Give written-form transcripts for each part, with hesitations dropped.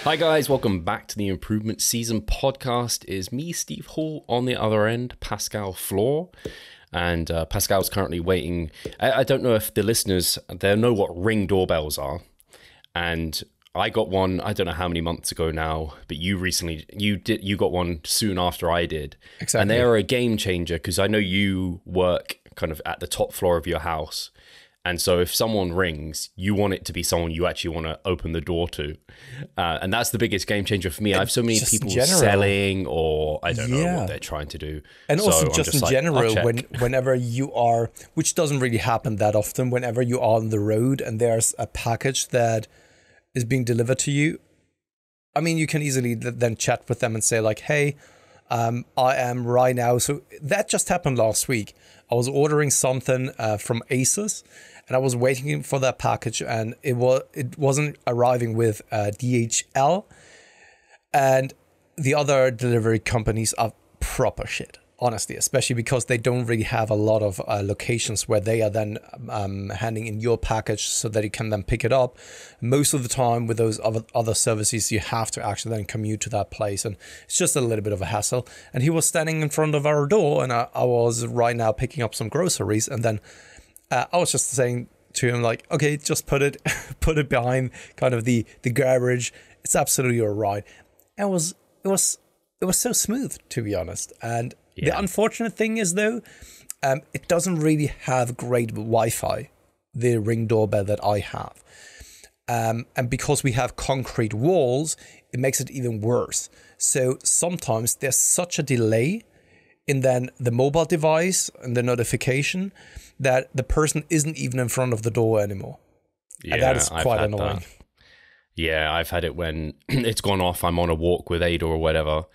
Hi guys, welcome back to the Improvement Season podcast. Is me, Steve Hall, on the other end, Pascal Floor. And Pascal's currently waiting. I don't know if the listeners, they know what Ring doorbells are. And I got one, I don't know how many months ago now, but you got one soon after I did. Exactly. And they're a game changer because I know you work kind of at the top floor of your house. And so if someone rings, you want it to be someone you actually want to open the door to. And that's the biggest game changer for me. I have so many people selling, or I don't know what they're trying to do. And so also just in like, general, whenever you are, which doesn't really happen that often, whenever you are on the road and there's a package that is being delivered to you, I mean, you can easily then chat with them and say like, hey, I am right now. So that just happened last week. I was ordering something from Asus, and I was waiting for that package, and it wasn't arriving with DHL, and the other delivery companies are proper shit, honestly, especially because they don't really have a lot of locations where they are then handing in your package so that you can then pick it up. Most of the time with those other services, you have to actually then commute to that place, and it's just a little bit of a hassle. And he was standing in front of our door, and I was right now picking up some groceries, and then I was just saying to him like, okay, just put it behind kind of the garage. It's absolutely all right. It was so smooth, to be honest. And the unfortunate thing is, though, it doesn't really have great Wi-Fi, the Ring doorbell that I have. And because we have concrete walls, it makes it even worse. So sometimes there's such a delay in then the mobile device and the notification that the person isn't even in front of the door anymore. Yeah, and that is quite annoying. That. Yeah, I've had it when it's gone off. I'm on a walk with Ada or whatever,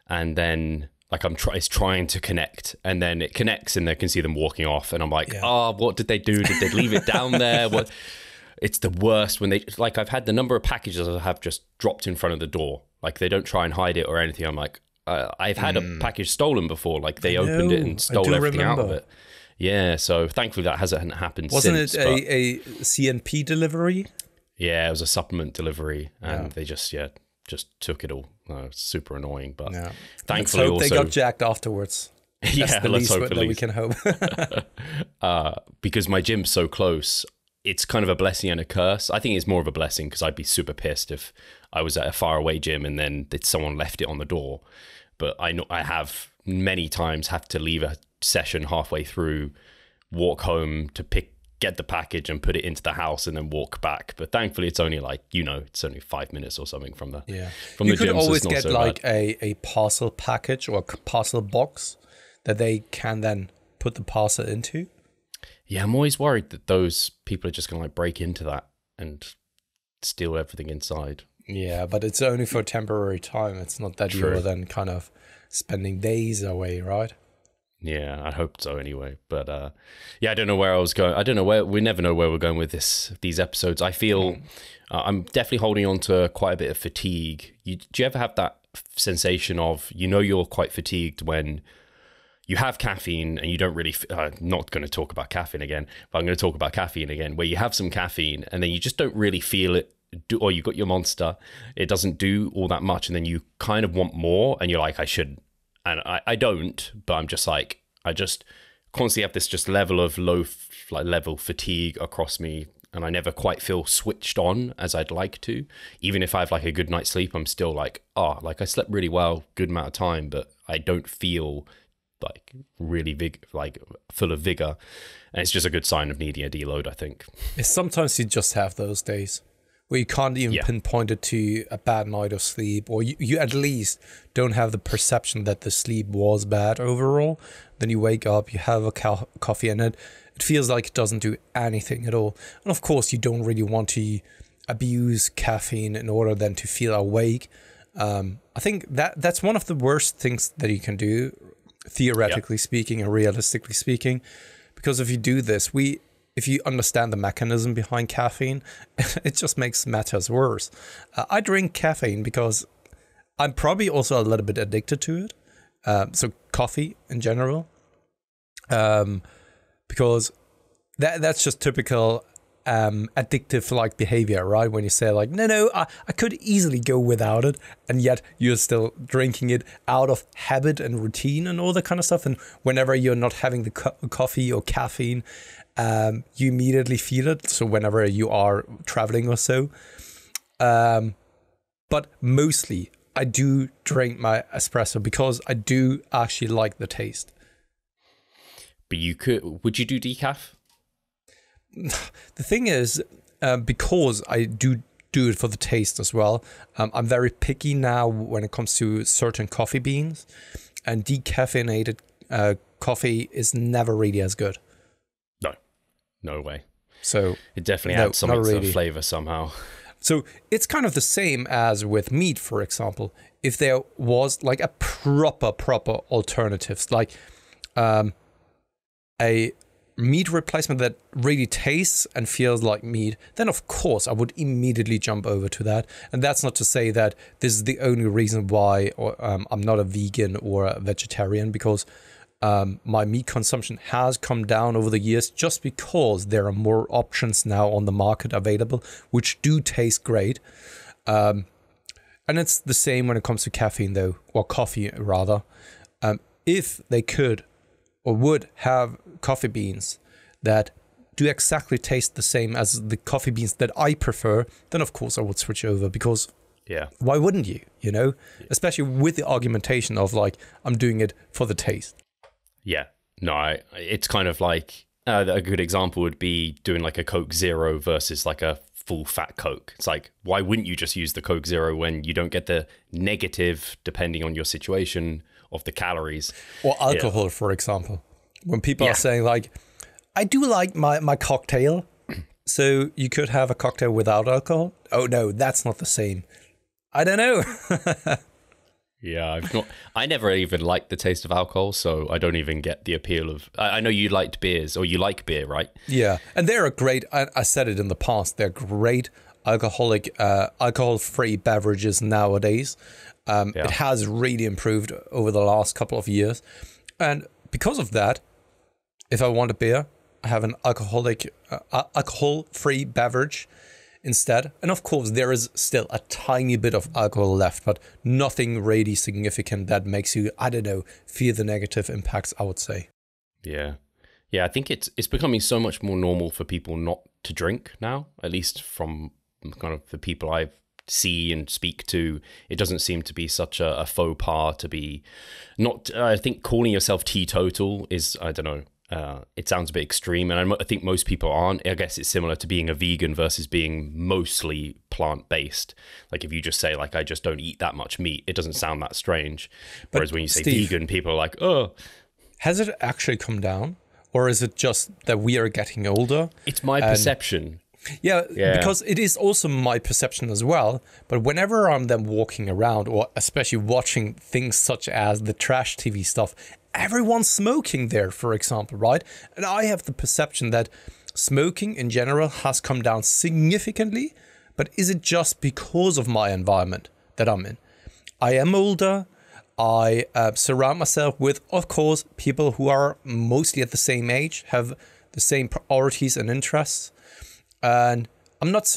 and then like it's trying to connect, and then it connects, and they can see them walking off, and I'm like, what did they do? Did they leave it down there? What? It's the worst when they like. I've had the number of packages I have just dropped in front of the door. Like they don't try and hide it or anything. I'm like, I've had a package stolen before. Like they opened it and stole everything out of it. Yeah, so thankfully that hasn't happened. Wasn't since, it a CNP delivery? Yeah, it was a supplement delivery, and they just took it all. It's super annoying, but thankfully let's hope they got jacked afterwards. That's the least hope that we can hope. Because my gym's so close, it's kind of a blessing and a curse. I think it's more of a blessing because I'd be super pissed if I was at a faraway gym and then someone left it on the door. But I know I have many times have to leave a session halfway through, walk home to get the package and put it into the house and then walk back. But thankfully it's only like, it's only 5 minutes or something from the from the gym. You could always get like a parcel package or a parcel box that they can then put the parcel into. Yeah, I'm always worried that those people are just going to like break into that and steal everything inside. Yeah, but it's only for a temporary time. It's not that you're then kind of spending days away, right? Yeah, I hope so anyway. But I don't know where I was going. I don't know we never know where we're going with these episodes. I feel I'm definitely holding on to quite a bit of fatigue. Do you ever have that sensation of, you're quite fatigued when you have caffeine and you don't really, I'm not going to talk about caffeine again, but I'm going to talk about caffeine again, where you have some caffeine and then you just don't really feel it, or you got your Monster, it doesn't do all that much, and then you kind of want more and you're like, I should. And I don't, but I'm just like, I just constantly have this just level of level fatigue across me, and I never quite feel switched on as I'd like to. Even if I have like a good night's sleep, I'm still like, I slept really well, good amount of time, but I don't feel like really full of vigor. And it's just a good sign of needing a deload, I think. Sometimes you just have those days where you can't even pinpoint it to a bad night of sleep, or you at least don't have the perception that the sleep was bad overall. Then you wake up, you have a coffee, and it feels like it doesn't do anything at all. And of course, you don't really want to abuse caffeine in order then to feel awake. I think that's one of the worst things that you can do, theoretically speaking and realistically speaking, because if you do this, if you understand the mechanism behind caffeine, it just makes matters worse. I drink caffeine because I'm probably also a little bit addicted to it. So coffee in general, because that's just typical addictive like behavior, right? When you say like, no, I could easily go without it, and yet you're still drinking it out of habit and routine and all that kind of stuff. And whenever you're not having the coffee or caffeine, you immediately feel it. So whenever you are traveling or so, but mostly I do drink my espresso because I do actually like the taste. But would you do decaf? The thing is, because I do it for the taste as well, I'm very picky now when it comes to certain coffee beans, and decaffeinated coffee is never really as good. No way. So it definitely adds something to the flavor somehow. So it's kind of the same as with meat, for example. If there was like a proper alternatives, like a meat replacement that really tastes and feels like meat, then of course I would immediately jump over to that. And that's not to say that this is the only reason why I'm not a vegan or a vegetarian, because my meat consumption has come down over the years just because there are more options now on the market available, which do taste great. And it's the same when it comes to caffeine though, or coffee rather. If they could or would have coffee beans that do exactly taste the same as the coffee beans that I prefer, then of course I would switch over, because why wouldn't you, especially with the argumentation of like, I'm doing it for the taste. Yeah, no, it's kind of like a good example would be doing like a Coke Zero versus like a full fat Coke. It's like, why wouldn't you just use the Coke Zero when you don't get the negative, depending on your situation, of the calories? Or alcohol, for example. When people are saying like, I do like my cocktail, so you could have a cocktail without alcohol. Oh no, that's not the same. I don't know. Yeah, I never even liked the taste of alcohol, so I don't even get the appeal of. I know you liked beers, or you like beer, right? Yeah, and they're a great. I said it in the past. They're great alcohol-free beverages nowadays. It has really improved over the last couple of years, and because of that, if I want a beer, I have an alcohol-free beverage instead. And of course, there is still a tiny bit of alcohol left, but nothing really significant that makes you, I don't know, feel the negative impacts, I would say. Yeah. Yeah, I think it's becoming so much more normal for people not to drink now, at least from kind of the people I see and speak to. It doesn't seem to be such a faux pas to be not, I think calling yourself teetotal is, I don't know, it sounds a bit extreme, and I think most people aren't. I guess it's similar to being a vegan versus being mostly plant-based. Like if you just say like, I just don't eat that much meat, it doesn't sound that strange. Whereas when you say Steve, vegan, people are like, oh. Has it actually come down? Or is it just that we are getting older? It's my perception. Yeah, because it is also my perception as well. But whenever I'm then walking around, or especially watching things such as the trash TV stuff, everyone's smoking there, for example, right? And I have the perception that smoking in general has come down significantly. But is it just because of my environment that I'm in? I am older. I surround myself with, of course, people who are mostly at the same age, have the same priorities and interests. And I'm not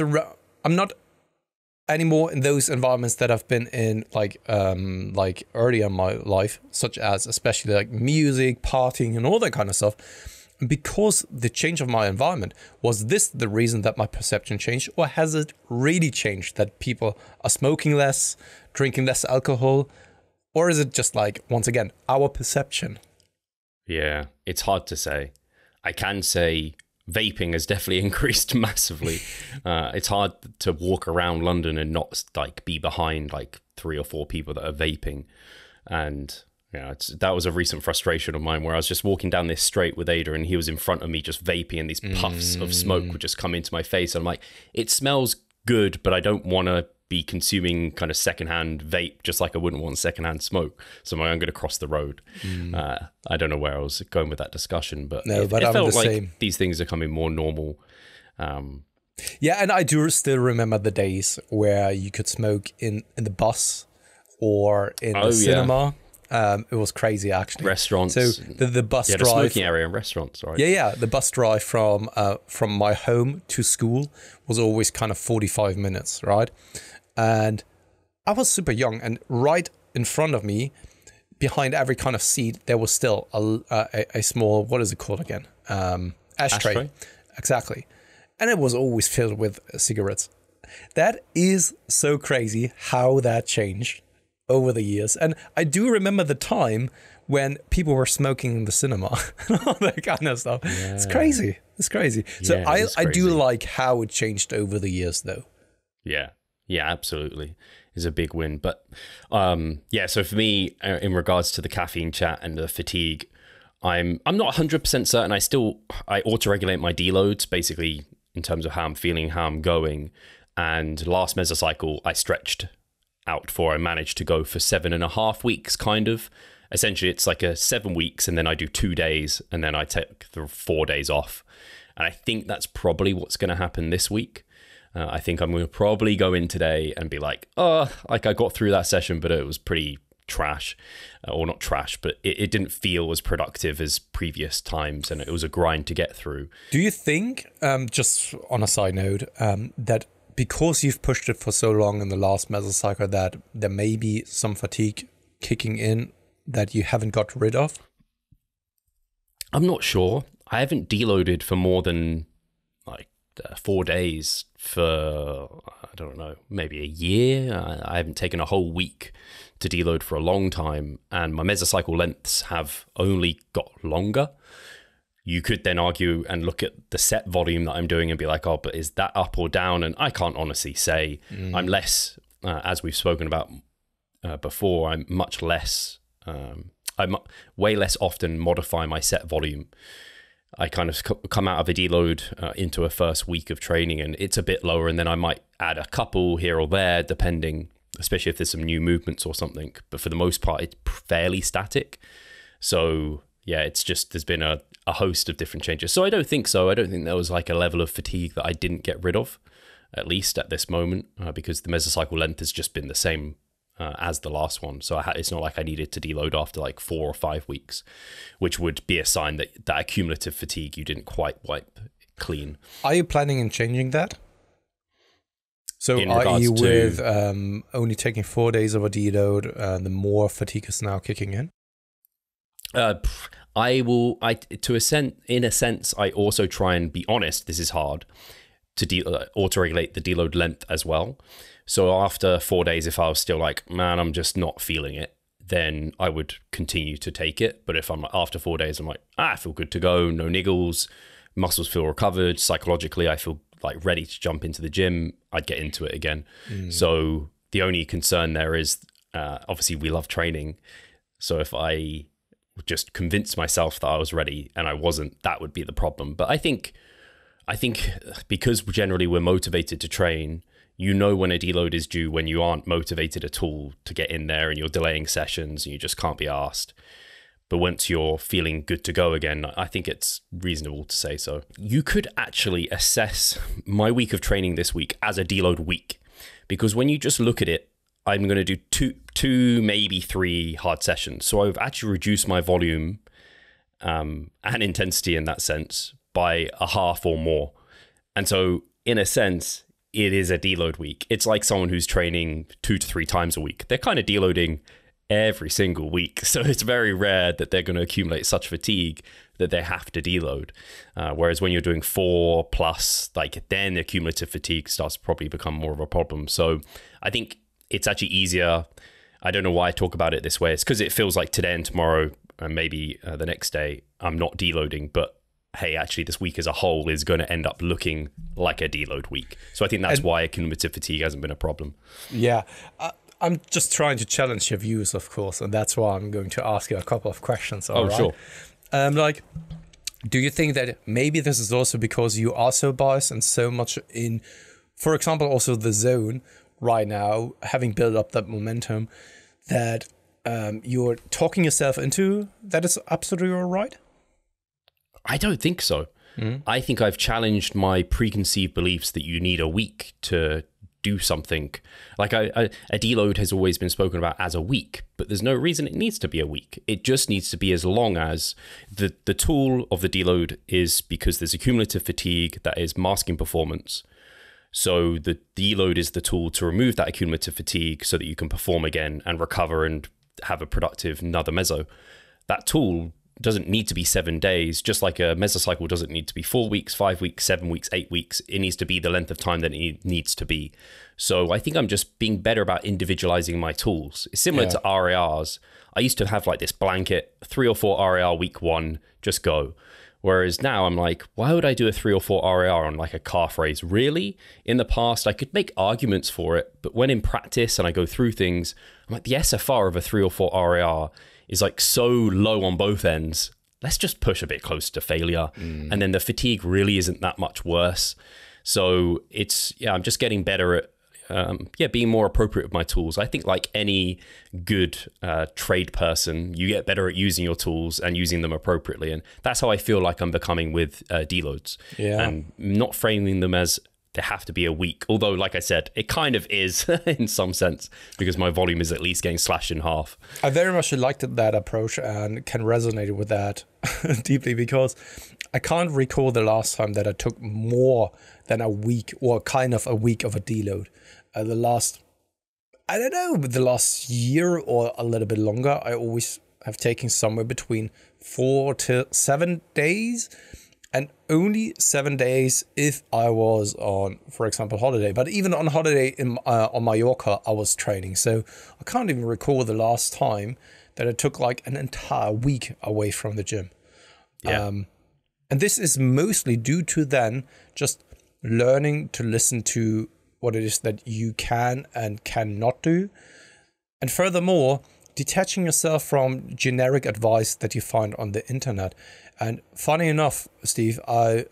anymore in those environments that I've been in like earlier in my life, such as especially like music, partying and all that kind of stuff. And because the change of my environment, was this the reason that my perception changed, or has it really changed that people are smoking less, drinking less alcohol, or is it just like, once again, our perception? Yeah, it's hard to say. I can say vaping has definitely increased massively. It's hard to walk around London and not like be behind like 3 or 4 people that are vaping. And yeah, that was a recent frustration of mine, where I was just walking down this straight with Ada and he was in front of me just vaping, and these puffs of smoke would just come into my face. And I'm like, it smells good, but I don't want to be consuming kind of secondhand vape, just like I wouldn't want secondhand smoke. So I'm going to cross the road. I don't know where I was going with that discussion, but it felt like same. These things are becoming more normal. Yeah, and I do still remember the days where you could smoke in the bus or in the cinema. It was crazy, actually. Restaurants. So the bus drive. The smoking area in restaurants, right? Yeah. The bus drive from my home to school was always kind of 45 minutes, right? And I was super young, and right in front of me, behind every kind of seat, there was still a small, what is it called again? Ashtray. Exactly. And it was always filled with cigarettes. That is so crazy how that changed over the years. And I do remember the time when people were smoking in the cinema and all that kind of stuff. Yeah. It's crazy. So I do like how it changed over the years, though. Yeah, absolutely. Is a big win. But so for me, in regards to the caffeine chat and the fatigue, I'm not 100% certain. I auto-regulate my deloads, basically, in terms of how I'm feeling, how I'm going. And last mesocycle, I stretched out I managed to go for 7.5 weeks, kind of. Essentially, it's like a 7 weeks, and then I do 2 days, and then I take the 4 days off. And I think that's probably what's going to happen this week. I think I'm going to probably go in today and be like, I got through that session, but it was pretty trash, or not trash, but it didn't feel as productive as previous times, and it was a grind to get through. Do you think, just on a side note, that because you've pushed it for so long in the last mesocycle, that there may be some fatigue kicking in that you haven't got rid of? I'm not sure. I haven't deloaded for more than 4 days for, I don't know, maybe a year. I haven't taken a whole week to deload for a long time, and my mesocycle lengths have only got longer. You could then argue and look at the set volume that I'm doing and be like, but is that up or down? And I can't honestly say. I'm less, as we've spoken about before, I'm much less, I'm way less often modify my set volume. I kind of come out of a deload into a first week of training, and it's a bit lower, and then I might add a couple here or there, depending, especially if there's some new movements or something. But for the most part, it's fairly static. So yeah, it's just, there's been a host of different changes. So I don't think so. I don't think there was like a level of fatigue that I didn't get rid of, at least at this moment, because the mesocycle length has just been the same as the last one. So it's not like I needed to deload after like 4 or 5 weeks, which would be a sign that that accumulative fatigue you didn't quite wipe clean. Are you planning on changing that? So are you with only taking 4 days of a deload, the more fatigue is now kicking in? I will, in a sense, I also try and be honest, this is hard, to auto-regulate the deload length as well. So after 4 days, if I was still like, man, I'm just not feeling it, then I would continue to take it. But if I'm like, after 4 days, I'm like, I feel good to go, no niggles, muscles feel recovered, psychologically, I feel like ready to jump into the gym, I'd get into it again. So the only concern there is, obviously we love training. So if I just convinced myself that I was ready and I wasn't, that would be the problem. But I think because generally we're motivated to train, you know when a deload is due when you aren't motivated at all to get in there and you're delaying sessions and you just can't be asked. But once you're feeling good to go again, I think it's reasonable to say so. You could actually assess my week of training this week as a deload week, because when you just look at it, I'm going to do two, maybe 3 hard sessions. So I've actually reduced my volume and intensity in that sense by a half or more. And so in a sense, it is a deload week. It's like someone who's training 2 to 3 times a week. They're kind of deloading every single week. So it's very rare that they're going to accumulate such fatigue that they have to deload. Whereas when you're doing 4 plus, like then the cumulative fatigue starts to probably become more of a problem. So I think it's actually easier. I don't know why I talk about it this way. It's because it feels like today and tomorrow and maybe the next day I'm not deloading, but hey, actually this week as a whole is going to end up looking like a deload week. So I think that's why cumulative fatigue hasn't been a problem. Yeah. I'm just trying to challenge your views, of course, and that's why I'm going to ask you a couple of questions. All right? Sure. Do you think that maybe this is also because you are so biased and so much in, for example, also the zone right now, having built up that momentum, that you're talking yourself into that is absolutely all right? I don't think so. I think I've challenged my preconceived beliefs that you need a week to do something. Like a deload has always been spoken about as a week, but there's no reason it needs to be a week. It just needs to be as long as the tool of the deload is, because there's a cumulative fatigue that is masking performance. So the deload is the tool to remove that accumulative fatigue so that you can perform again and recover and have a productive another meso. That tool doesn't need to be 7 days, just like a mesocycle doesn't need to be 4 weeks, 5 weeks, 7 weeks, 8 weeks. It needs to be the length of time that it needs to be. So I think I'm just being better about individualizing my tools. It's similar to RARs. I used to have like this blanket 3 or 4 RAR week 1, just go. Whereas now I'm like, why would I do a 3 or 4 RAR on like a calf raise? Really? In the past, I could make arguments for it, but when in practice and I go through things, I'm like, the SFR of a 3 or 4 RAR is like so low on both ends. Let's just push a bit closer to failure. And then the fatigue really isn't that much worse. So I'm just getting better at being more appropriate with my tools. I think like any good trade person, you get better at using your tools and using them appropriately. And that's how I feel like I'm becoming with deloads. And not framing them as they have to be a week. Although, like I said, it kind of is in some sense, because my volume is at least getting slashed in half. I very much liked that approach and can resonate with that deeply, because I can't recall the last time that I took more than a week, or kind of a week of a deload. The last year or a little bit longer, I always have taken somewhere between 4 to 7 days. And only 7 days if I was on, for example, holiday. But even on holiday on Mallorca, I was training. So I can't even recall the last time that I took like an entire week away from the gym. And this is mostly due to then just learning to listen to what it is that you can and cannot do. And furthermore, detaching yourself from generic advice that you find on the internet. And funny enough, Steve,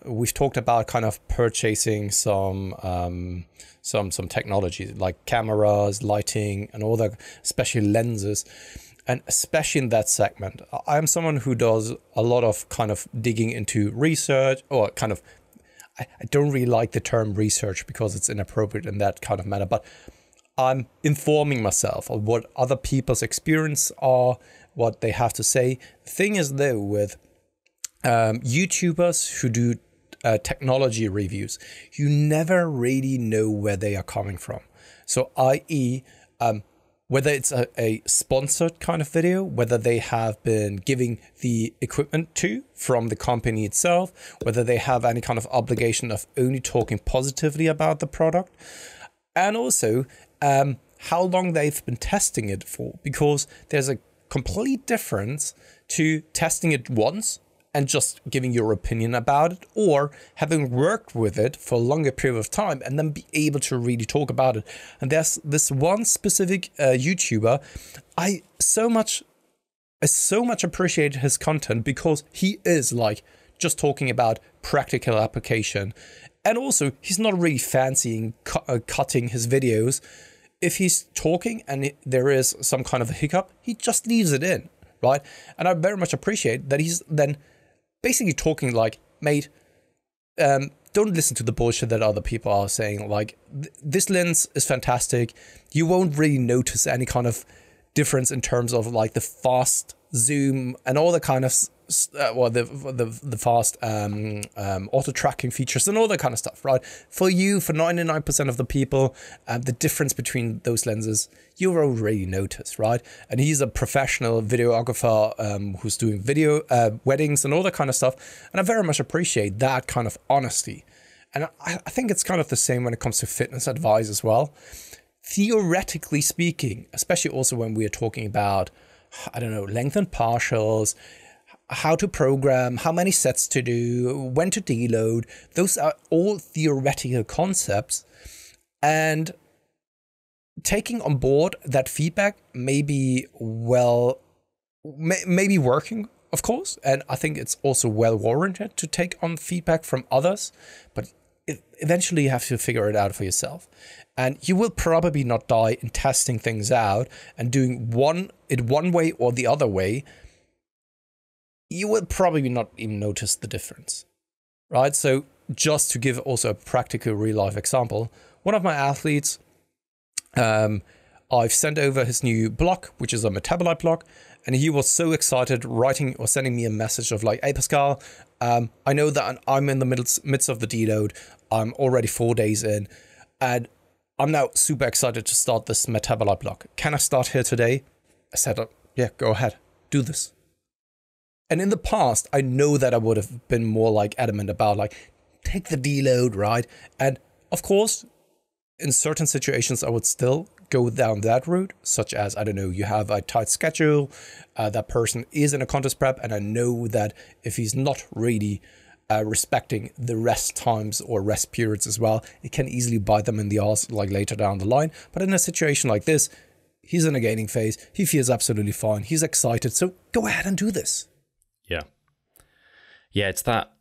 we've talked about kind of purchasing some technology like cameras, lighting, and all that, especially lenses. And especially in that segment, I'm someone who does a lot of kind of digging into research, or kind of, I don't really like the term research because it's inappropriate in that kind of manner, but I'm informing myself of what other people's experience are, what they have to say. The thing is though, with YouTubers who do technology reviews, you never really know where they are coming from. So i.e., whether it's a sponsored kind of video, whether they have been giving the equipment from the company itself, whether they have any kind of obligation of only talking positively about the product, and also how long they've been testing it for, because there's a complete difference to testing it once and just giving your opinion about it, or having worked with it for a longer period of time and then be able to really talk about it. And there's this one specific YouTuber, I so much appreciate his content, because he is like just talking about practical application. And also, he's not really fancying cutting his videos. If he's talking and there is some kind of a hiccup, he just leaves it in, right? And I very much appreciate that he's then basically talking like, mate, don't listen to the bullshit that other people are saying. Like, this lens is fantastic. You won't really notice any kind of difference in terms of like the fast zoom and all the kind of the fast auto tracking features and all that kind of stuff, right? For 99% of the people, the difference between those lenses you already notice, right? And he's a professional videographer who's doing video weddings and all that kind of stuff, and I very much appreciate that kind of honesty. And I think it's kind of the same when it comes to fitness advice as well. Theoretically speaking, especially also when we are talking about, I don't know, lengthened partials, how to program, how many sets to do, when to deload, those are all theoretical concepts. And taking on board that feedback may be working, of course. And I think it's also well warranted to take on feedback from others, but eventually you have to figure it out for yourself. And you will probably not die in testing things out and doing it one way or the other way. You will probably not even notice the difference, right? So just to give also a practical real life example, one of my athletes, I've sent over his new block, which is a metabolite block, and he was so excited writing or sending me a message of like, hey Pascal, I know that I'm in the midst of the deload. I'm already 4 days in, and I'm now super excited to start this metabolite block. Can I start here today? I said, yeah, go ahead, do this. And in the past, I know that I would have been more like adamant about like, take the deload, right? And of course, in certain situations, I would still go down that route, such as, I don't know, you have a tight schedule, that person is in a contest prep, and I know that if he's not really respecting the rest times or rest periods as well, it can easily bite them in the ass like later down the line. But in a situation like this, he's in a gaining phase, he feels absolutely fine, he's excited, so go ahead and do this. Yeah, it's that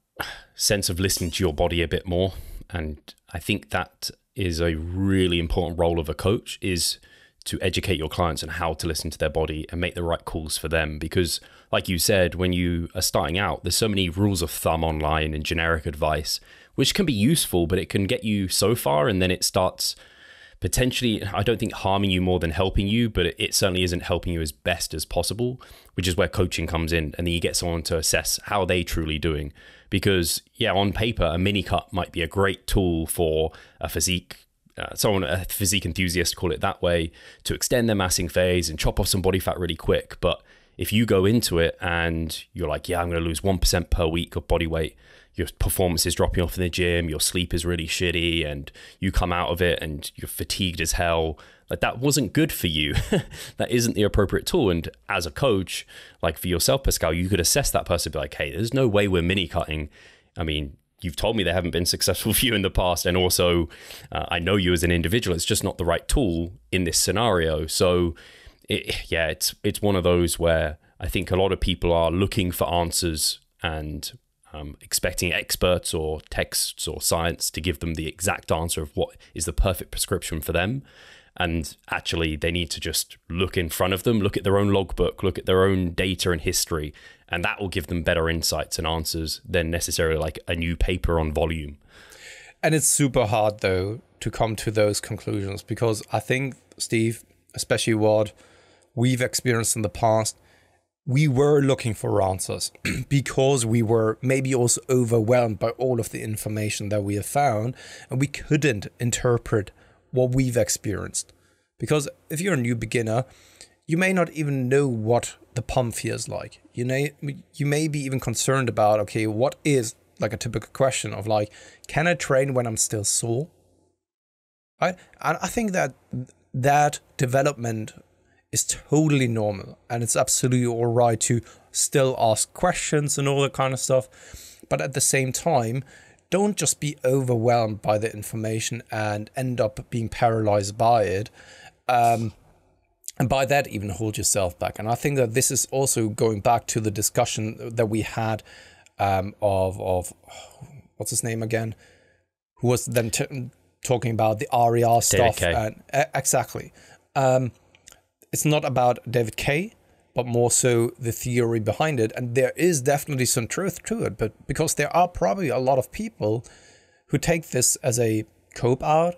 sense of listening to your body a bit more. And I think that is a really important role of a coach, is to educate your clients on how to listen to their body and make the right calls for them. Because like you said, when you are starting out, there's so many rules of thumb online and generic advice, which can be useful, but it can get you so far. And then it starts potentially, I don't think harming you more than helping you, but it certainly isn't helping you as best as possible, which is where coaching comes in. And then you get someone to assess how they truly doing. Because yeah, on paper, a mini cut might be a great tool for a physique, a physique enthusiast, call it that way, to extend their massing phase and chop off some body fat really quick. But if you go into it and you're like, yeah, I'm going to lose 1% per week of body weight, your performance is dropping off in the gym, your sleep is really shitty, and you come out of it and you're fatigued as hell, like that wasn't good for you. That isn't the appropriate tool. And as a coach, like for yourself, Pascal, you could assess that person, be like, hey, there's no way we're mini cutting. I mean, you've told me they haven't been successful for you in the past. And also, I know you as an individual, it's just not the right tool in this scenario. So it's one of those where I think a lot of people are looking for answers and expecting experts or texts or science to give them the exact answer of what is the perfect prescription for them. And actually, they need to just look in front of them, look at their own logbook, look at their own data and history, and that will give them better insights and answers than necessarily like a new paper on volume. And it's super hard, though, to come to those conclusions, because I think, Steve, especially what we've experienced in the past, we were looking for answers because we were maybe also overwhelmed by all of the information that we have found, and we couldn't interpret what we've experienced. Because if you're a new beginner, you may not even know what the pump feels like. You may be even concerned about, okay, what is like a typical question of like, can I train when I'm still sore? Right? And I think that development is totally normal, and it's absolutely all right to still ask questions and all that kind of stuff. But at the same time, don't just be overwhelmed by the information and end up being paralyzed by it. And by that, even hold yourself back. And I think that this is also going back to the discussion that we had of what's his name again? Who was then talking about the RER stuff. And, exactly. It's not about David Kay, but more so the theory behind it. And there is definitely some truth to it, but because there are probably a lot of people who take this as a cope out,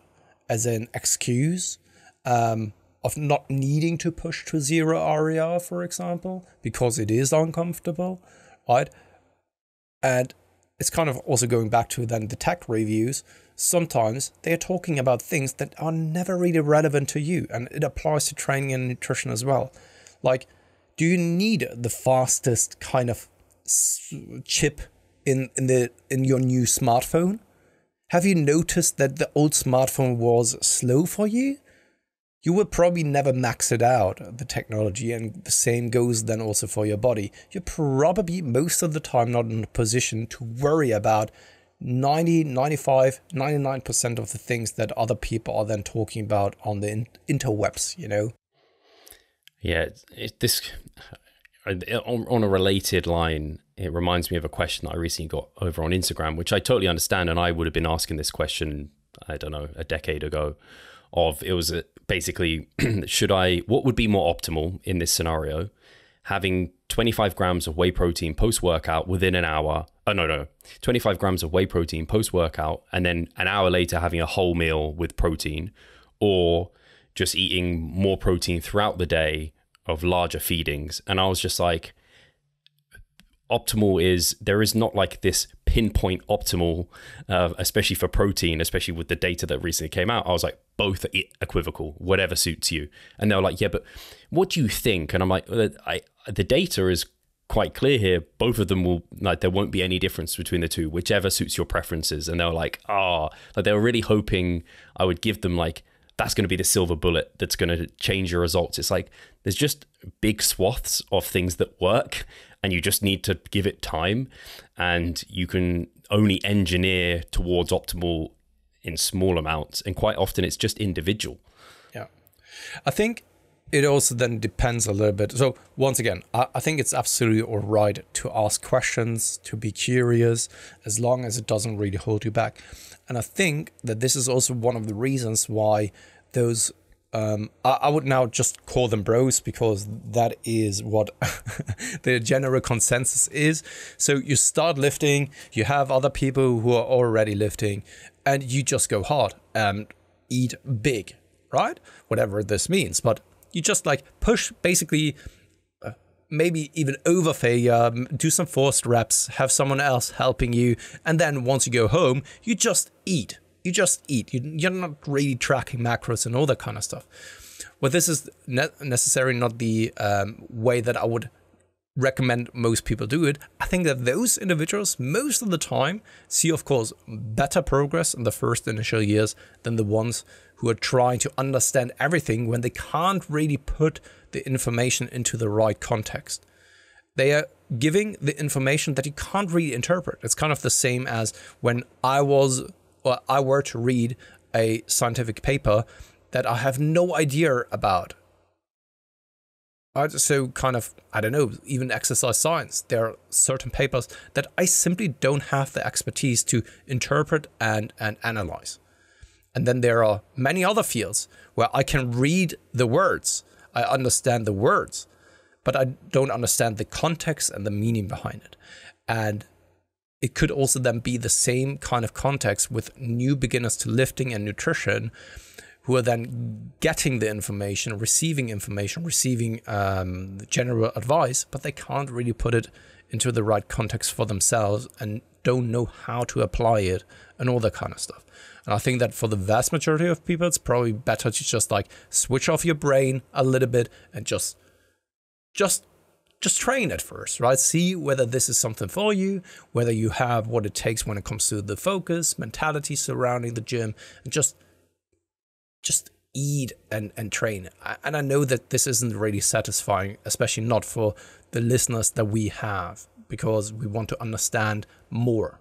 as an excuse of not needing to push to zero RER, for example, because it is uncomfortable, right? And it's kind of also going back to then the tech reviews. Sometimes they're talking about things that are never really relevant to you, and it applies to training and nutrition as well. Like, do you need the fastest kind of chip in your new smartphone? Have you noticed that the old smartphone was slow for you? You will probably never max it out, the technology, and the same goes then also for your body. You're probably most of the time not in a position to worry about 90, 95, 99% of the things that other people are then talking about on the interwebs, you know? Yeah, on a related line, it reminds me of a question that I recently got over on Instagram, which I totally understand. And I would have been asking this question, I don't know, a decade ago. Basically, what would be more optimal in this scenario? Having 25 grams of whey protein post-workout within an hour. 25 grams of whey protein post-workout, and then an hour later having a whole meal with protein, or just eating more protein throughout the day of larger feedings. And I was just like, optimal is, there is not like this pinpoint optimal, especially for protein, especially with the data that recently came out. I was like, both are equivocal, whatever suits you. And they were like, yeah, but what do you think? And I'm like, the data is quite clear here. Both of them will, like, there won't be any difference between the two, whichever suits your preferences. And they were like, like they were really hoping I would give them like, that's going to be the silver bullet that's going to change your results. It's like, there's just big swaths of things that work, and you just need to give it time, and you can only engineer towards optimal in small amounts. And quite often it's just individual. Yeah. I think it also then depends a little bit. So once again, I think it's absolutely all right to ask questions, to be curious, as long as it doesn't really hold you back. And I think that this is also one of the reasons why those, I would now just call them bros, because that is what the general consensus is. So you start lifting, you have other people who are already lifting, and you just go hard and eat big, right? Whatever this means. But you just like push, basically, maybe even over failure, do some forced reps, have someone else helping you. And then once you go home, you just eat. You just eat. You're not really tracking macros and all that kind of stuff. Well, this is necessarily not the way that I would recommend most people do it. I think that those individuals most of the time see, of course, better progress in the first initial years than the ones who are trying to understand everything when they can't really put the information into the right context. They are giving the information that you can't really interpret. It's kind of the same as when I were to read a scientific paper that I have no idea about. So kind of, I don't know, even exercise science. There are certain papers that I simply don't have the expertise to interpret and analyze. And then there are many other fields where I can read the words. I understand the words, but I don't understand the context and the meaning behind it. And it could also then be the same kind of context with new beginners to lifting and nutrition, who are then getting the information, receiving general advice, but they can't really put it into the right context for themselves and don't know how to apply it and all that kind of stuff. And I think that for the vast majority of people, it's probably better to just like switch off your brain a little bit and just train at first, right? See whether this is something for you, whether you have what it takes when it comes to the focus, mentality surrounding the gym, and just eat and train. And I know that this isn't really satisfying, especially not for the listeners that we have, because we want to understand more.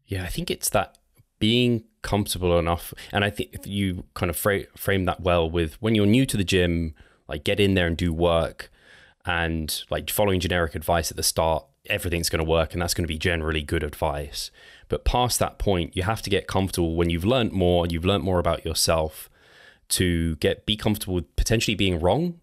Yeah, I think it's that being comfortable enough. And I think you kind of frame that well with when you're new to the gym, like get in there and do work, and like following generic advice at the start, everything's going to work, and that's going to be generally good advice. But past that point, you have to get comfortable when you've learned more about yourself, to be comfortable with potentially being wrong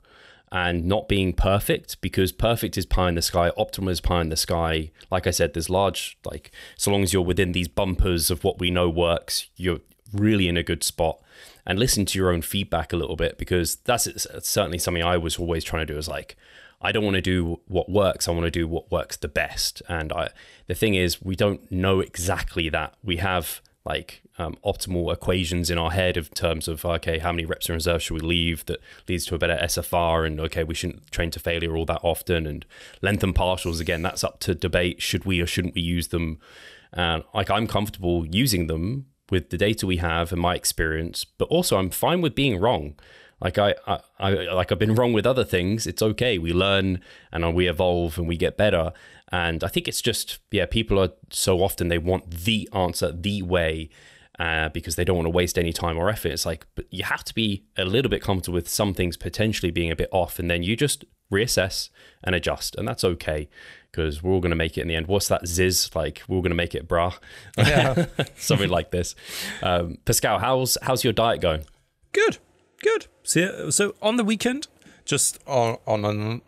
and not being perfect, because perfect is pie in the sky, optimal is pie in the sky. Like I said, there's large, like, so long as you're within these bumpers of what we know works, you're really in a good spot. And listen to your own feedback a little bit, because that's certainly something I was always trying to do, is like, I don't want to do what works. I want to do what works the best. And the thing is, we don't know exactly that. We have like optimal equations in our head in terms of, okay, how many reps in reserve should we leave that leads to a better SFR? And okay, we shouldn't train to failure all that often. And length and partials, again, that's up to debate. Should we or shouldn't we use them? Like, I'm comfortable using them with the data we have and my experience, but also I'm fine with being wrong. Like I've been wrong with other things. It's okay. We learn and we evolve and we get better. And I think it's just, people are so often, they want the answer, the way, because they don't want to waste any time or effort. It's like, but you have to be a little bit comfortable with some things potentially being a bit off, and then you just reassess and adjust. And that's okay, because we're all going to make it in the end. What's that Ziz? Like, we're all going to make it, brah. Yeah. Something like this. Pascal, how's your diet going? Good. So on the weekend, just on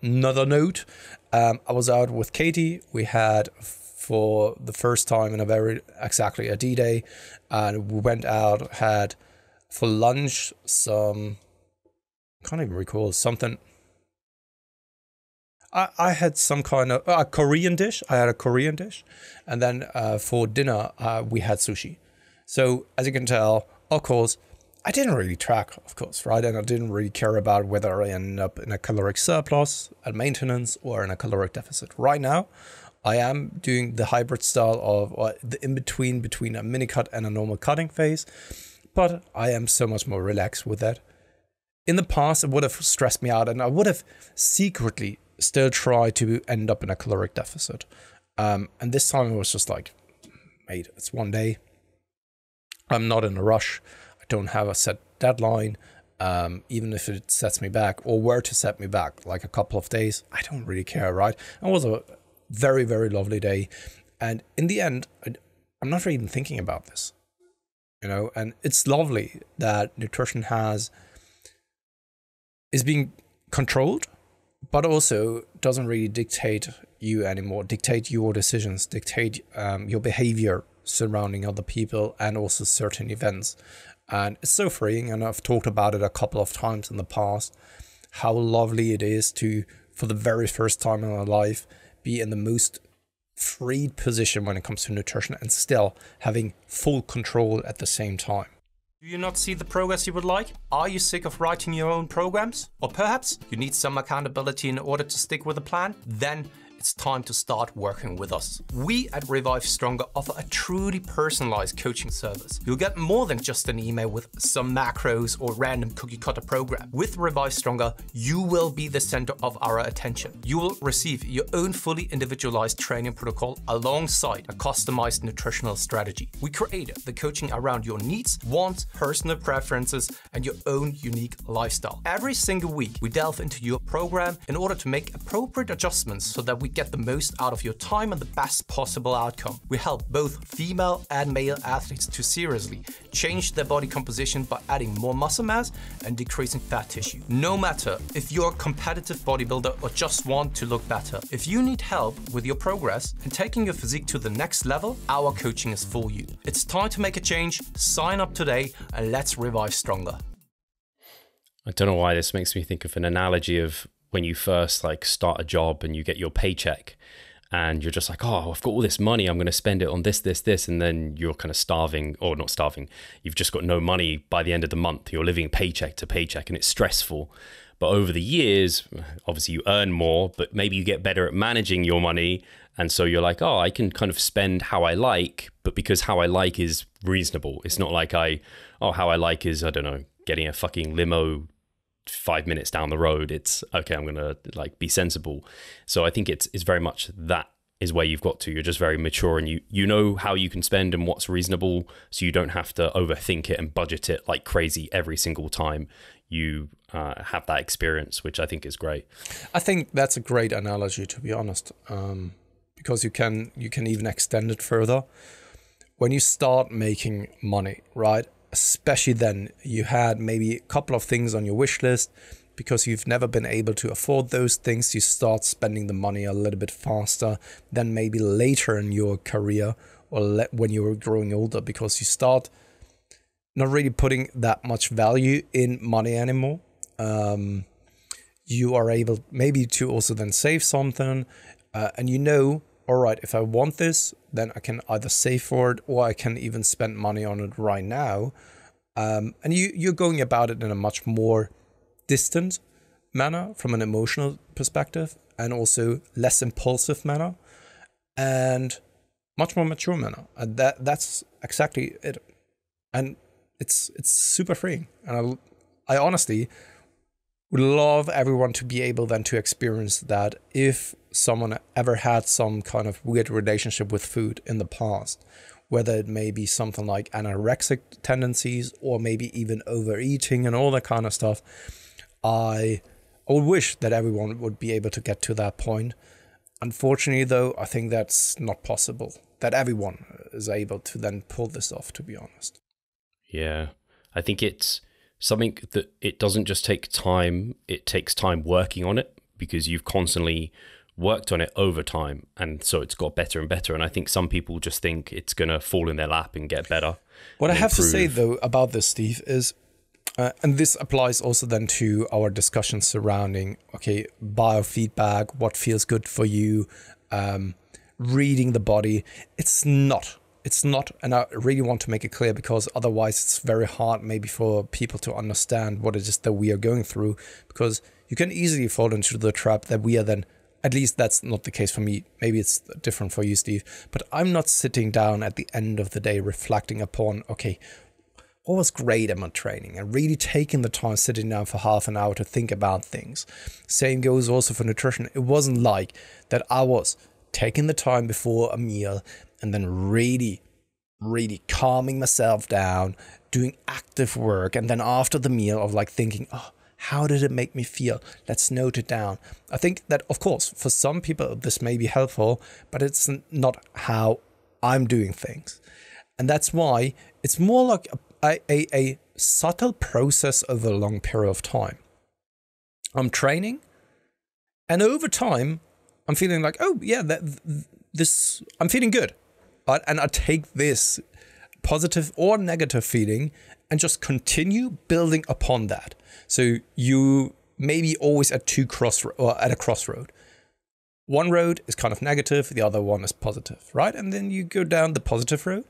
another note, I was out with Katie. We had, for the first time in a D-Day, and we went out, had for lunch some can't even recall something. I had some kind of a Korean dish. I had a Korean dish. And then for dinner, we had sushi. So as you can tell, of course, I didn't really track, of course, right? And I didn't really care about whether I ended up in a caloric surplus at maintenance or in a caloric deficit. Right now, I am doing the hybrid style of the between a mini cut and a normal cutting phase. But I am so much more relaxed with that. In the past, it would have stressed me out and I would have secretly still try to end up in a caloric deficit. And this time it was just like, mate, it's one day. I'm not in a rush. I don't have a set deadline. Even if it sets me back or were to set me back like a couple of days, I don't really care, right? It was a very, very lovely day. And in the end, I'm not even thinking about this, and it's lovely that nutrition is being controlled, but also doesn't really dictate you anymore, dictate your decisions, dictate your behavior surrounding other people and also certain events. And it's so freeing. And I've talked about it a couple of times in the past, how lovely it is to, for the very first time in my life, be in the most freed position when it comes to nutrition and still having full control at the same time. Do you not see the progress you would like? Are you sick of writing your own programs? Or perhaps you need some accountability in order to stick with a plan? Then it's time to start working with us. We at Revive Stronger offer a truly personalized coaching service. You'll get more than just an email with some macros or random cookie cutter program. With Revive Stronger, you will be the center of our attention. You will receive your own fully individualized training protocol alongside a customized nutritional strategy. We created the coaching around your needs, wants, personal preferences, and your own unique lifestyle. Every single week, we delve into your program in order to make appropriate adjustments so that we get the most out of your time and the best possible outcome. We help both female and male athletes to seriously change their body composition by adding more muscle mass and decreasing fat tissue. No matter if you're a competitive bodybuilder or just want to look better, if you need help with your progress and taking your physique to the next level, our coaching is for you. It's time to make a change. Sign up today and let's revive stronger. I don't know why this makes me think of an analogy of when you first start a job and you get your paycheck and you're just like, oh, I've got all this money, I'm going to spend it on this, and then you're kind of starving, or not starving, you've just got no money by the end of the month. You're living paycheck to paycheck and it's stressful. But over the years, obviously you earn more, but maybe you get better at managing your money. And so you're like, oh, I can kind of spend how I like, but because how I like is reasonable. It's not like how I like is, I don't know, getting a fucking limo 5 minutes down the road. It's okay, I'm gonna be sensible. So I think it's very much that is where you've got to. You're just very mature and you know how you can spend and what's reasonable, so you don't have to overthink it and budget it like crazy every single time you have that experience, which I think is great. I think that's a great analogy, to be honest, because you can even extend it further. When you start making money, right? Especially then, you had maybe a couple of things on your wish list. Because you've never been able to afford those things, you start spending the money a little bit faster than maybe later in your career or when you're growing older, because you start not really putting that much value in money anymore. You are able maybe to also then save something, and all right, if I want this, then I can either save for it or I can even spend money on it right now. And you're going about it in a much more distant manner from an emotional perspective, and also less impulsive manner, and much more mature manner. And that's exactly it. And it's super freeing. And I honestly would love everyone to be able then to experience that if someone ever had some kind of weird relationship with food in the past, whether it may be something like anorexic tendencies or maybe even overeating and all that kind of stuff. I would wish that everyone would be able to get to that point. Unfortunately, though, I think that's not possible, that everyone is able to then pull this off, to be honest. Yeah, I think it's something that it doesn't just take time, it takes time working on it, because you've constantly worked on it over time, and so it's got better and better. And I think some people just think it's going to fall in their lap and get better. What I have to say, though, about this, Steve, is And this applies also then to our discussion surrounding, okay, biofeedback, what feels good for you, reading the body. It's not, and I really want to make it clear, because otherwise it's very hard maybe for people to understand what it is that we are going through, because you can easily fall into the trap that we are then, at least that's not the case for me. Maybe it's different for you, Steve, but I'm not sitting down at the end of the day reflecting upon, okay, what was great at my training, and really taking the time sitting down for half an hour to think about things. Same goes also for nutrition. It wasn't like that I was taking the time before a meal and then really calming myself down, doing active work, and then after the meal of like thinking, oh, how did it make me feel? Let's note it down. I think that, of course, for some people this may be helpful, but it's not how I'm doing things. And that's why it's more like a subtle process over a long period of time. I'm training, and over time, I'm feeling like, oh yeah, I'm feeling good. Right? And I take this positive or negative feeling and just continue building upon that. So you may be always at a crossroad. One road is kind of negative, the other one is positive, right? And then you go down the positive road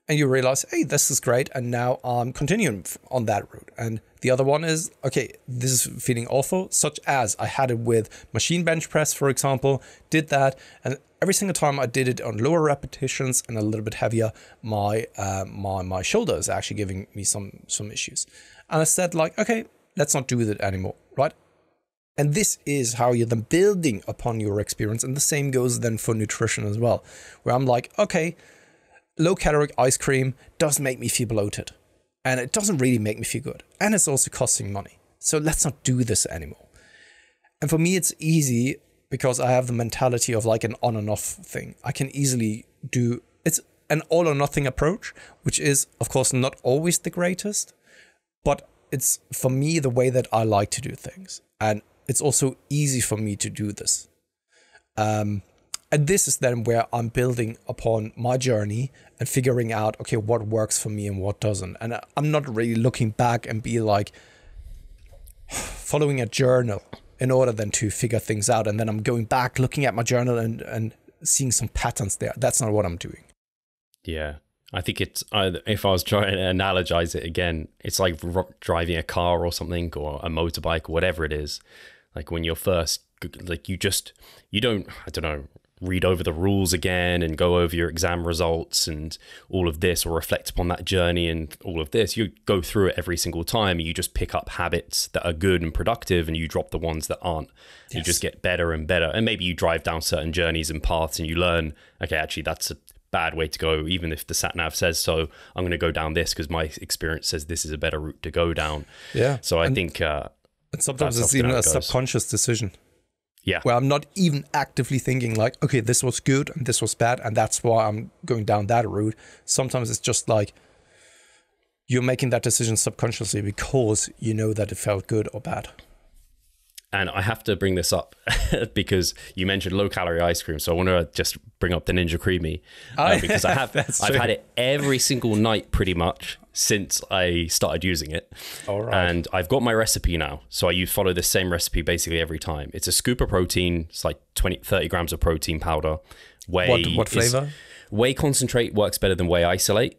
and you realize, hey, this is great, and now I'm continuing on that route. And the other one is, okay, this is feeling awful, such as I had it with machine bench press, for example, did that, and every single time I did it on lower repetitions and a little bit heavier, my shoulder is actually giving me some issues. And I said, like, okay, let's not do that anymore, right? And this is how you're then building upon your experience. And the same goes then for nutrition as well, where I'm like, okay, low caloric ice cream does make me feel bloated, and it doesn't really make me feel good. And it's also costing money. So let's not do this anymore. And for me, it's easy because I have the mentality of like an on and off thing. I can easily do, it's an all or nothing approach, which is of course not always the greatest, but it's for me the way that I like to do things. And it's also easy for me to do this. And this is then where I'm building upon my journey and figuring out, okay, what works for me and what doesn't. And I'm not really looking back and be like following a journal in order then to figure things out. And then I'm going back, looking at my journal and seeing some patterns there. That's not what I'm doing. Yeah. I think it's, if I was trying to analogize it again, it's like driving a car or something, or a motorbike, or whatever it is. Like when you're first, like you don't, I don't know, read over the rules again and go over your exam results and all of this, or reflect upon that journey and all of this. You go through it every single time, and you just pick up habits that are good and productive, and you drop the ones that aren't. Yes. You just get better and better. And maybe you drive down certain journeys and paths and you learn, okay, actually that's a bad way to go. Even if the sat nav says so, I'm going to go down this because my experience says this is a better route to go down. Yeah. So I think and sometimes it's even a subconscious decision. Yeah. Where I'm not even actively thinking like, okay, this was good and this was bad, and that's why I'm going down that route. Sometimes it's just like you're making that decision subconsciously because you know that it felt good or bad. And I have to bring this up because you mentioned low calorie ice cream. So I want to just bring up the Ninja Creami because I've had it every single night pretty much since I started using it. All right. And I've got my recipe now. So I follow the same recipe basically every time. It's a scoop of protein. It's like 30 grams of protein powder. What flavor? Whey concentrate works better than whey isolate,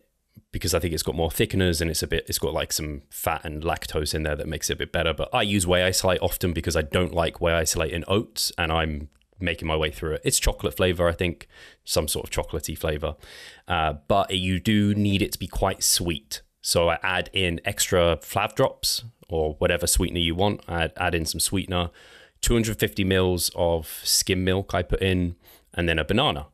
because I think it's got more thickeners and it's got like some fat and lactose in there that makes it a bit better. But I use whey isolate often because I don't like whey isolate in oats, and I'm making my way through it. It's chocolate flavor, I think, some sort of chocolatey flavor. But you do need it to be quite sweet. So I add in extra flav drops or whatever sweetener you want. I add in some sweetener, 250 mils of skim milk I put in, and then a banana.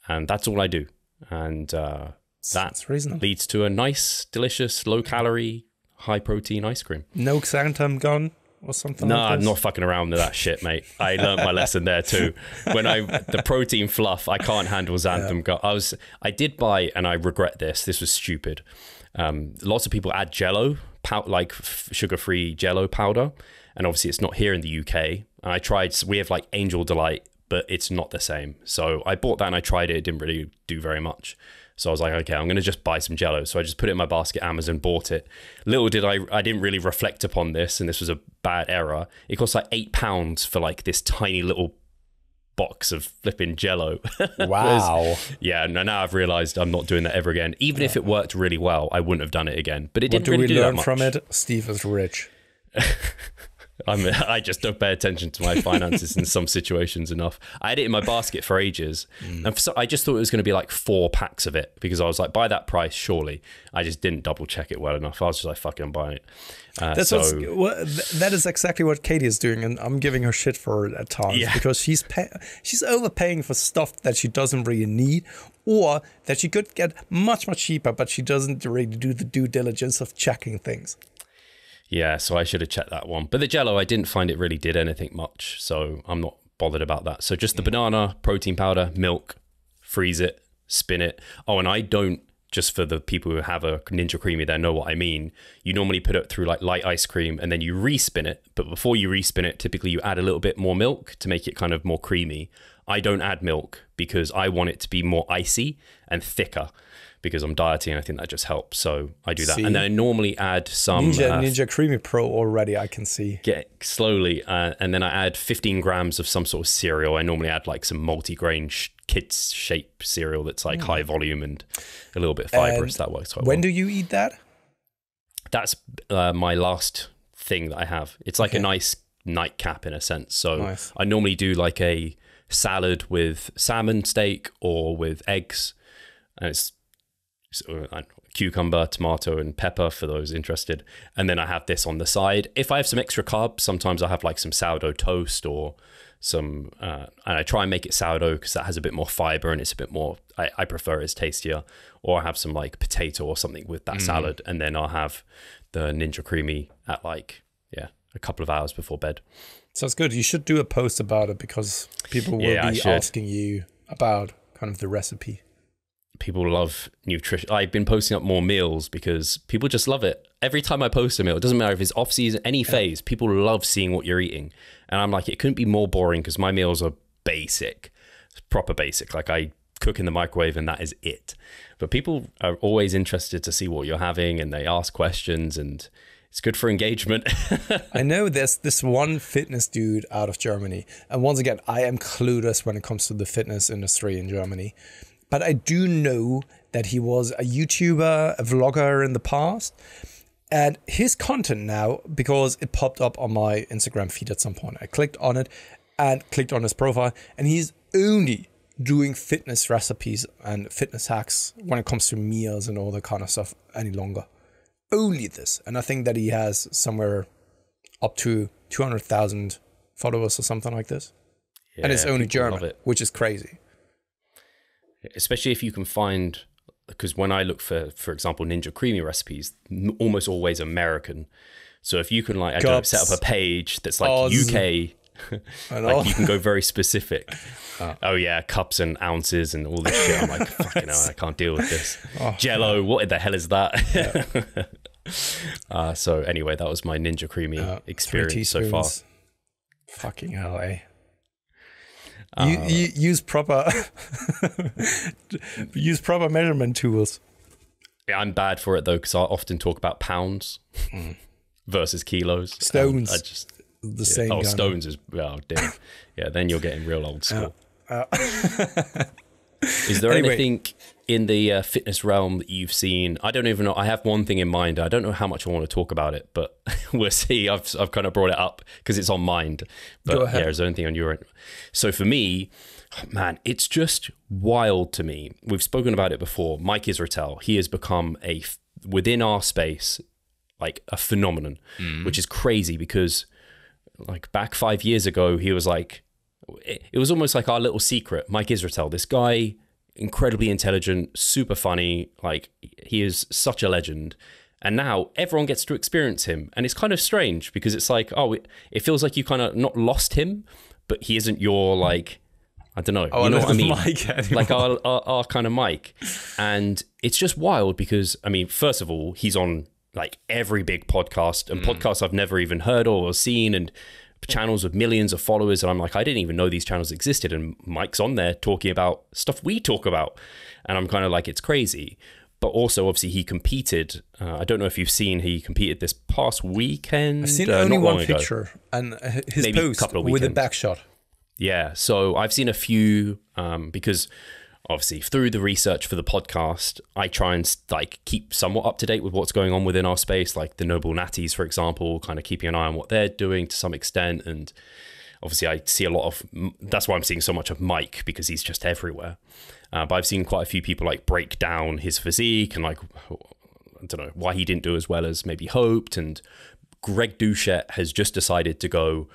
And that's all I do. And that leads to a nice, delicious, low-calorie, high-protein ice cream. No xanthan gone or something No, like this? I'm not fucking around with that shit, mate. I learned my lesson there too. When the protein fluff, I can't handle xanthan gum. I did buy, and I regret this. This was stupid. Lots of people add Jello, like sugar-free Jello powder, and obviously it's not here in the UK. I tried. We have like Angel Delight but it's not the same. So I bought that and I tried it. It didn't really do very much. So I was like, okay, I'm going to just buy some Jell-O. So I just put it in my basket, Amazon, bought it. Little did I didn't really reflect upon this, and this was a bad error. It cost like £8 for like this tiny little box of flipping Jell-O. Wow. Yeah, now I've realized I'm not doing that ever again. Even if it worked really well, I wouldn't have done it again. But it didn't really do that much. What do we learn from it? Steve is rich. I just don't pay attention to my finances in some situations enough. I had it in my basket for ages, and I just thought it was going to be like 4 packs of it, because I was like, by that price, surely. I just didn't double check it well enough. I was just like, fucking, I'm buying it. That is exactly what Katie is doing, and I'm giving her shit for it at times, because she's overpaying for stuff that she doesn't really need, or that she could get much cheaper, but she doesn't really do the due diligence of checking things. Yeah, so I should have checked that one. But the Jell-O, I didn't find it really did anything much, so I'm not bothered about that. So just the banana, protein powder, milk, freeze it, spin it. Oh, and I don't, just for the people who have a Ninja Creami, they know what I mean. You normally put it through like light ice cream and then you respin it. But before you respin it, typically you add a little bit more milk to make it kind of more creamy. I don't add milk because I want it to be more icy and thicker, because I'm dieting. I think that just helps. So I do that. And then I normally add some Ninja Creami Pro already, I can see. Get slowly. And then I add 15 grams of some sort of cereal. I normally add like some multi-grain kids shape cereal that's like high volume and a little bit fibrous. That works quite well. When do you eat that? That's my last thing that I have. It's like a nice nightcap in a sense. So I normally do like a salad with salmon steak or with eggs. And it's cucumber, tomato, and pepper for those interested. And then I have this on the side. If I have some extra carbs, sometimes I have like some sourdough toast or some, and I try and make it sourdough because that has a bit more fiber and it's a bit more, I prefer it's tastier. Or I have some like potato or something with that salad. And then I'll have the Ninja Creami at like, a couple of hours before bed. Sounds good. You should do a post about it, because people will be asking you about kind of the recipe. People love nutrition. I've been posting up more meals because people just love it. Every time I post a meal, it doesn't matter if it's off season, any phase, people love seeing what you're eating. And I'm like, it couldn't be more boring because my meals are basic, proper basic. Like I cook in the microwave and that is it. But people are always interested to see what you're having and they ask questions and it's good for engagement. I know there's this one fitness dude out of Germany. And once again, I am clueless when it comes to the fitness industry in Germany. But I do know that he was a YouTuber, a vlogger in the past. And his content now, because it popped up on my Instagram feed at some point, I clicked on it and clicked on his profile. And he's only doing fitness recipes and fitness hacks when it comes to meals and all that kind of stuff any longer. Only this. And I think that he has somewhere up to 200,000 followers or something like this. Yeah, and it's only German, which is crazy. Especially if you can find, because when I look for example, Ninja Creami recipes, almost always American. So if you can like, I don't know, set up a page that's like UK, like you can go very specific. Oh yeah, cups and ounces and all this shit. I'm like, fucking hell, I can't deal with this. Jell-O, what the hell is that? Yeah. So anyway, that was my Ninja Creami experience so far. Fucking hell, eh? You use proper measurement tools. Yeah, I'm bad for it though, because I often talk about pounds versus kilos. Stones. The same. Oh, stones is damn. Yeah, then you're getting real old school. Is there anything in the fitness realm that you've seen? I don't even know. I have one thing in mind. I don't know how much I want to talk about it, but we'll see. I've kind of brought it up because it's on mind. But Go ahead. Yeah, is there anything on your end? So for me, man, it's just wild to me. We've spoken about it before. Mike Israetel, he has become within our space, like a phenomenon, which is crazy because like back 5 years ago, he was like, it was almost like our little secret. Mike Israetel, this guy, incredibly intelligent, super funny, like he is such a legend. And now everyone gets to experience him. And it's kind of strange because it's like, it feels like you kind of not lost him, but he isn't your like, I don't know. You know what I mean? Like our kind of Mike. And it's just wild because, I mean, first of all, he's on like every big podcast and podcasts I've never even heard of or seen. And channels with millions of followers, and I'm like, I didn't even know these channels existed, and Mike's on there talking about stuff we talk about, and I'm kind of like, it's crazy. But also, obviously, he competed. I don't know if you've seen, he competed this past weekend. I've seen only one picture, and his Maybe post a couple of with a weekends. back shot. Yeah, so I've seen a few, because obviously through the research for the podcast, I try and like keep somewhat up to date with what's going on within our space, like the Noble Natties, for example, kind of keeping an eye on what they're doing to some extent. And obviously I see a lot of, that's why I'm seeing so much of Mike, because he's just everywhere. But I've seen quite a few people like break down his physique and like, I don't know, why he didn't do as well as maybe hoped. And Greg Doucette has just decided to go,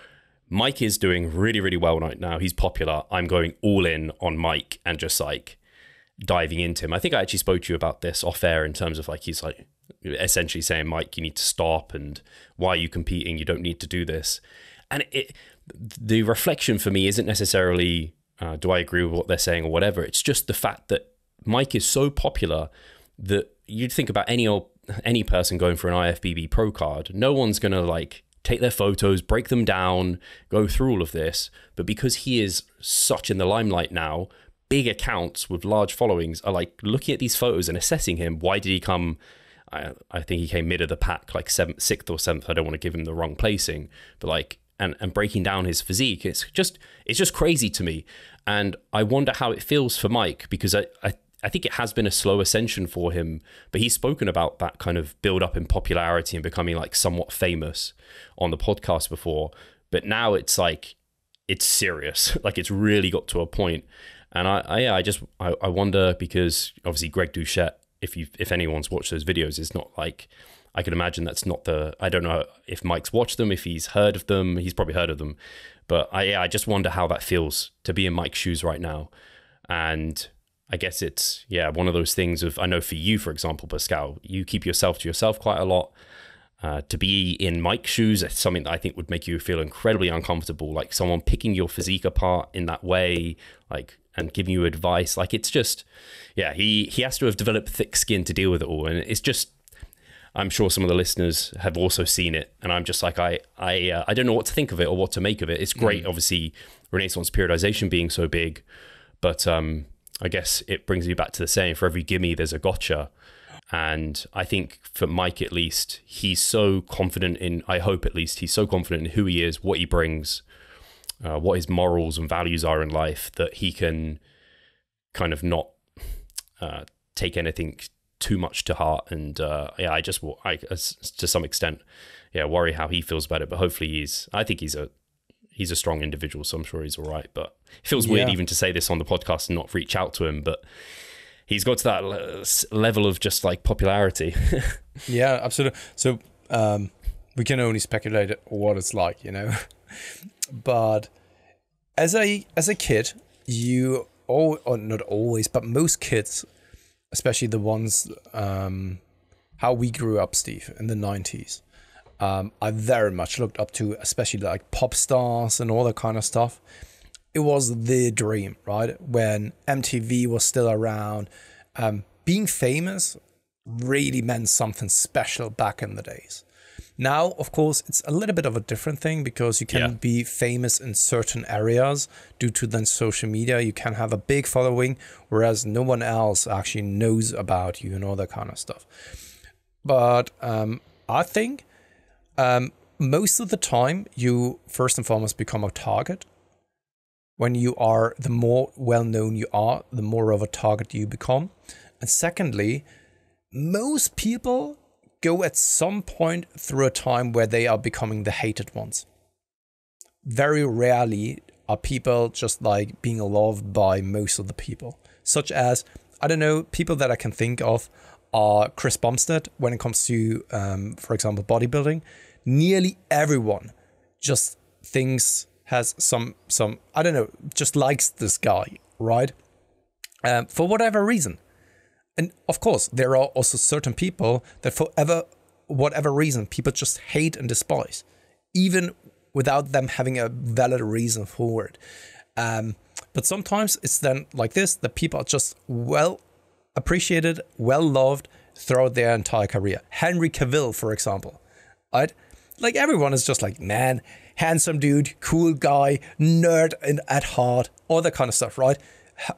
Mike is doing really, really well right now. He's popular. I'm going all in on Mike and just like diving into him. I think I actually spoke to you about this off air in terms of like, he's like essentially saying, Mike, you need to stop. And why are you competing? You don't need to do this. And the reflection for me isn't necessarily, do I agree with what they're saying or whatever? It's just the fact that Mike is so popular that you'd think about any person going for an IFBB pro card. No one's going to like take their photos, break them down, go through all of this. But because he is such in the limelight now, big accounts with large followings are like looking at these photos and assessing him. Why did he come? I think he came mid of the pack, like sixth or seventh. I don't want to give him the wrong placing, but like, and breaking down his physique, it's just crazy to me. And I wonder how it feels for Mike, because I think it has been a slow ascension for him, but he's spoken about that kind of build up in popularity and becoming like somewhat famous on the podcast before. But now it's like, it's serious. Like it's really got to a point. And I wonder, because obviously Greg Doucette, if anyone's watched those videos, it's not like, I can imagine that's not I don't know if Mike's watched them, if he's heard of them, he's probably heard of them. But I just wonder how that feels to be in Mike's shoes right now. And I guess it's, one of those things of, I know for you, for example, Pascal, you keep yourself to yourself quite a lot. To be in Mike's shoes, it's something that I think would make you feel incredibly uncomfortable. Like someone picking your physique apart in that way, like, and giving you advice. Like it's just, he has to have developed thick skin to deal with it all. And it's just, I'm sure some of the listeners have also seen it. And I'm just like, I don't know what to think of it or what to make of it. It's great, obviously, Renaissance periodization being so big, but I guess it brings me back to the saying, for every gimme, there's a gotcha. And I think for Mike, at least, he's so confident in, I hope at least, he's so confident in who he is, what he brings, what his morals and values are in life, that he can kind of not take anything too much to heart. And I to some extent, worry how he feels about it. But hopefully I think he's a strong individual, so I'm sure he's all right. But it feels weird even to say this on the podcast and not reach out to him. But he's got to that level of just like popularity. Yeah, absolutely. So we can only speculate what it's like, you know. But as a kid, or not always, but most kids, especially the ones how we grew up, Steve, in the 90s, I very much looked up to, especially like pop stars and all that kind of stuff. It was the dream, right? When MTV was still around, being famous really meant something special back in the days. Now, of course, it's a little bit of a different thing, because you can be famous in certain areas due to then social media. You can have a big following, whereas no one else actually knows about you and all that kind of stuff. But I think most of the time, you first and foremost become a target. When you are, the more well-known you are, the more of a target you become. And secondly, most people go at some point through a time where they are becoming the hated ones. Very rarely are people just like being loved by most of the people. Such as, I don't know, people that I can think of are Chris Bumstead when it comes to, for example, bodybuilding. Nearly everyone just thinks, has some I don't know, just likes this guy, right? For whatever reason. And of course, there are also certain people that for whatever reason, people just hate and despise, even without them having a valid reason for it. But sometimes it's then like this, that people are just well appreciated, well loved throughout their entire career. Henry Cavill, for example, right? Like everyone is just like, man, handsome dude, cool guy, nerd at heart, all that kind of stuff, right?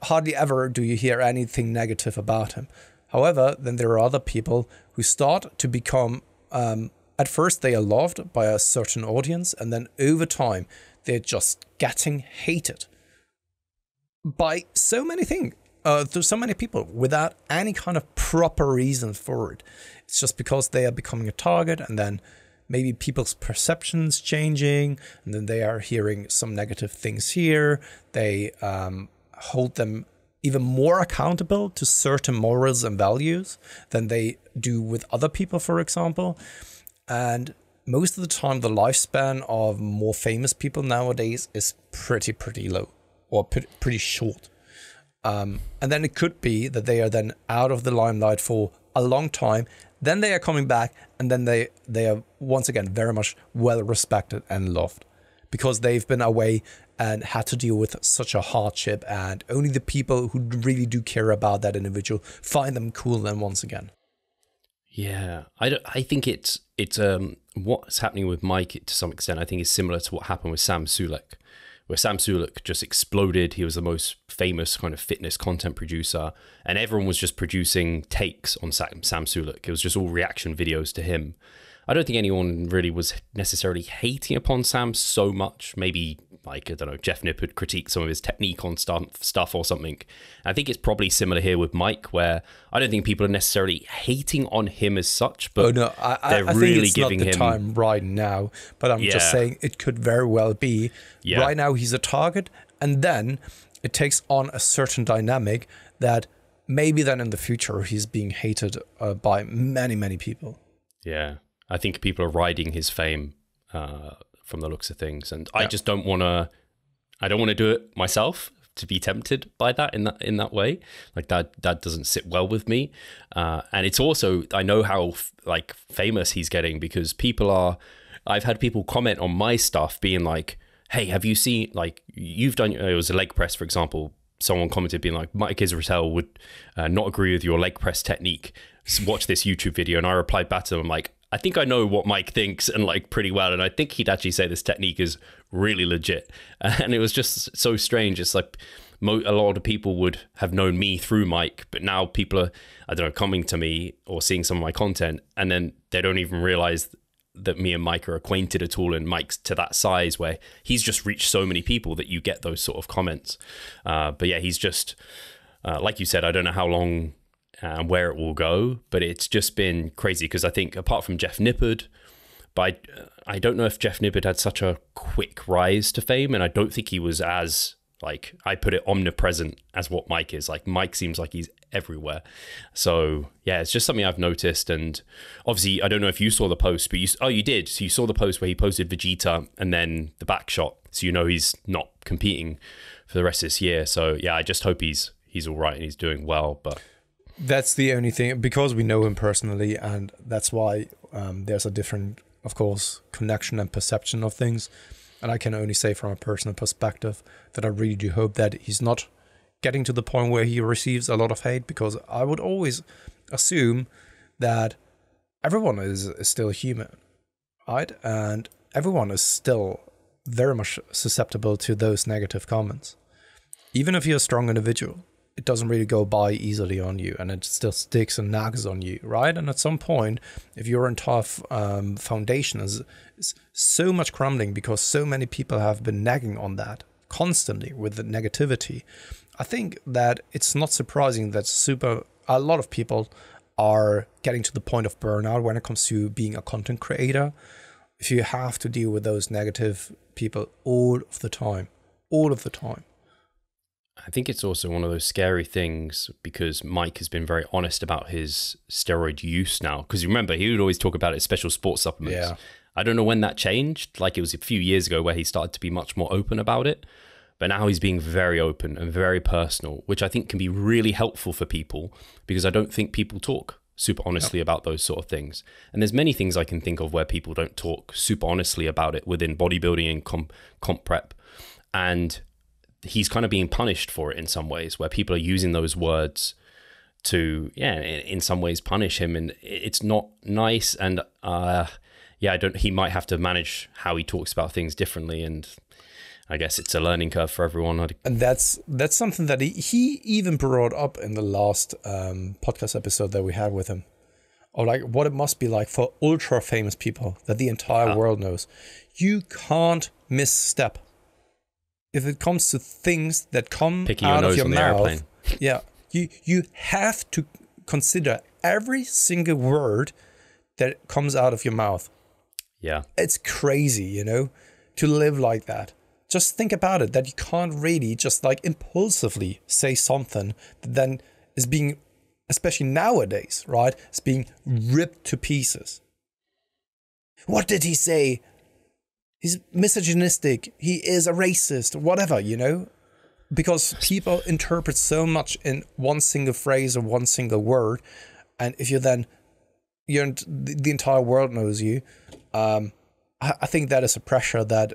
Hardly ever do you hear anything negative about him. However, then there are other people who start to become, at first they are loved by a certain audience, and then over time, they're just getting hated by so many things. There's so many people without any kind of proper reason for it. It's just because they are becoming a target, and then maybe people's perceptions changing, and then they are hearing some negative things here. They hold them even more accountable to certain morals and values than they do with other people, for example. And most of the time, the lifespan of more famous people nowadays is pretty low, or pretty short. And then it could be that they are then out of the limelight for a long time. Then they are coming back, and then they are once again very much well respected and loved, because they've been away and had to deal with such a hardship, and only the people who really do care about that individual find them cool then once again. Yeah, I think it's what's happening with Mike to some extent, I think is similar to what happened with Sam Sulek, where Sam Sulek just exploded. He was the most famous kind of fitness content producer, and everyone was just producing takes on Sam Sulek. It was just all reaction videos to him. I don't think anyone really was necessarily hating upon Sam so much. Maybe, like, I don't know, Jeff Nippard critiqued some of his technique on stuff or something. I think it's probably similar here with Mike, where I don't think people are necessarily hating on him as such, but I really think it's giving not the him time right now. But I'm just saying it could very well be. Yeah. Right now he's a target, and then it takes on a certain dynamic that maybe then in the future he's being hated by many people. Yeah. I think people are riding his fame from the looks of things, and I just don't want to. I don't want to do it myself, to be tempted by that in that way. Like that doesn't sit well with me. And it's also, I know how like famous he's getting, because I've had people comment on my stuff being like, "Hey, have you seen, like, you've done?" It was a leg press, for example. Someone commented being like, "Mike Israetel would not agree with your leg press technique. Watch this YouTube video." And I replied back to them like, I think I know what Mike thinks, and like pretty well, and I think he'd actually say this technique is really legit. And it was just so strange. It's like a lot of people would have known me through Mike, but now people are, I don't know, coming to me or seeing some of my content, and then they don't even realize that me and Mike are acquainted at all, and Mike's to that size where he's just reached so many people that you get those sort of comments. But yeah, he's just, like you said, I don't know how long and where it will go, but it's just been crazy, because I think apart from Jeff Nippard, but I don't know if Jeff Nippard had such a quick rise to fame, and I don't think he was as, like, I put it, omnipresent as what Mike is. Like, Mike seems like he's everywhere. So yeah, it's just something I've noticed. And obviously, I don't know if you saw the post, but you did. So you saw the post where he posted Vegeta and then the back shot, so you know he's not competing for the rest of this year. So yeah, I just hope he's all right and he's doing well. But that's the only thing, because we know him personally, and that's why there's a different, of course, connection and perception of things. And I can only say from a personal perspective that I really do hope that he's not getting to the point where he receives a lot of hate, because I would always assume that everyone is still human, right? And everyone is still very much susceptible to those negative comments. Even if you're a strong individual, it doesn't really go by easily on you, and it still sticks and nags on you, right? And at some point, if your entire foundation is so much crumbling because so many people have been nagging on that constantly with the negativity, I think that it's not surprising that a lot of people are getting to the point of burnout when it comes to being a content creator. If you have to deal with those negative people all of the time. I think it's also one of those scary things, because Mike has been very honest about his steroid use now. Because you remember, he would always talk about his special sports supplements. Yeah. I don't know when that changed. Like, it was a few years ago where he started to be much more open about it. But now he's being very open and very personal, which I think can be really helpful for people, because I don't think people talk super honestly about those sort of things. And there's many things I can think of where people don't talk super honestly about it within bodybuilding and comp prep. And he's kind of being punished for it in some ways, where people are using those words to, in some ways punish him. And it's not nice. And yeah, he might have to manage how he talks about things differently, and I guess it's a learning curve for everyone. And that's something that he even brought up in the last podcast episode that we had with him, or like what it must be like for ultra famous people that the entire world knows. You can't misstep if it comes to things that come Picking out your of nose your on the mouth. airplane. Yeah, you have to consider every single word that comes out of your mouth. Yeah, it's crazy, you know, to live like that. Just think about it, that you can't really just like impulsively say something that then is being, especially nowadays, right? It's being ripped to pieces. What did he say? He's misogynistic. He is a racist, whatever, you know? Because people interpret so much in one single phrase or one single word. And if the entire world knows you, I think that is a pressure that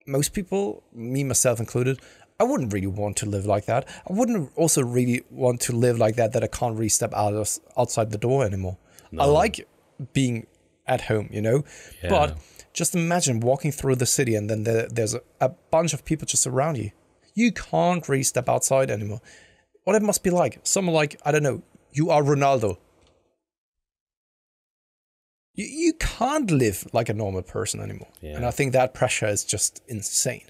most people, me, myself included, I wouldn't really want to live like that. I wouldn't also really want to live like that I can't really step outside the door anymore. No. I like being at home, you know? Yeah. But just imagine walking through the city and then there's a bunch of people just around you. You can't really step outside anymore. What it must be like. Someone like, I don't know, you are Ronaldo. You can't live like a normal person anymore. Yeah. And I think that pressure is just insane.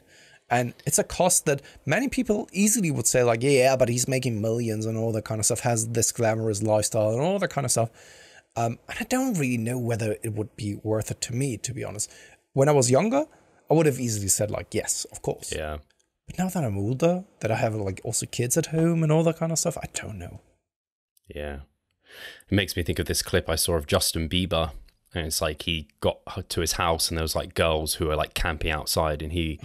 And it's a cost that many people easily would say like, yeah, but he's making millions and all that kind of stuff, has this glamorous lifestyle and all that kind of stuff. And I don't really know whether it would be worth it to me, to be honest. When I was younger, I would have easily said like, yes, of course. Yeah. But now that I'm older, that I have like also kids at home and all that kind of stuff, I don't know. Yeah. It makes me think of this clip I saw of Justin Bieber. And it's like he got to his house and there was like girls who were like camping outside, and he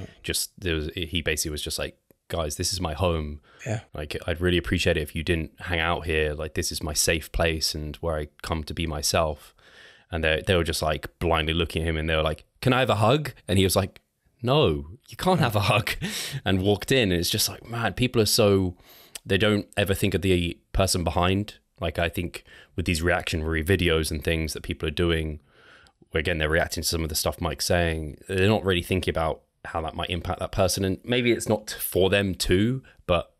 basically was just like, guys, this is my home. Yeah. Like, I'd really appreciate it if you didn't hang out here. Like, this is my safe place and where I come to be myself. And they were just like blindly looking at him, and they were like, can I have a hug? And he was like, no, you can't have a hug, and walked in. And it's just like, man, people are they don't ever think of the person behind. Like, I think with these reactionary videos and things that people are doing, where again, they're reacting to some of the stuff Mike's saying, they're not really thinking about how that might impact that person. And maybe it's not for them too, but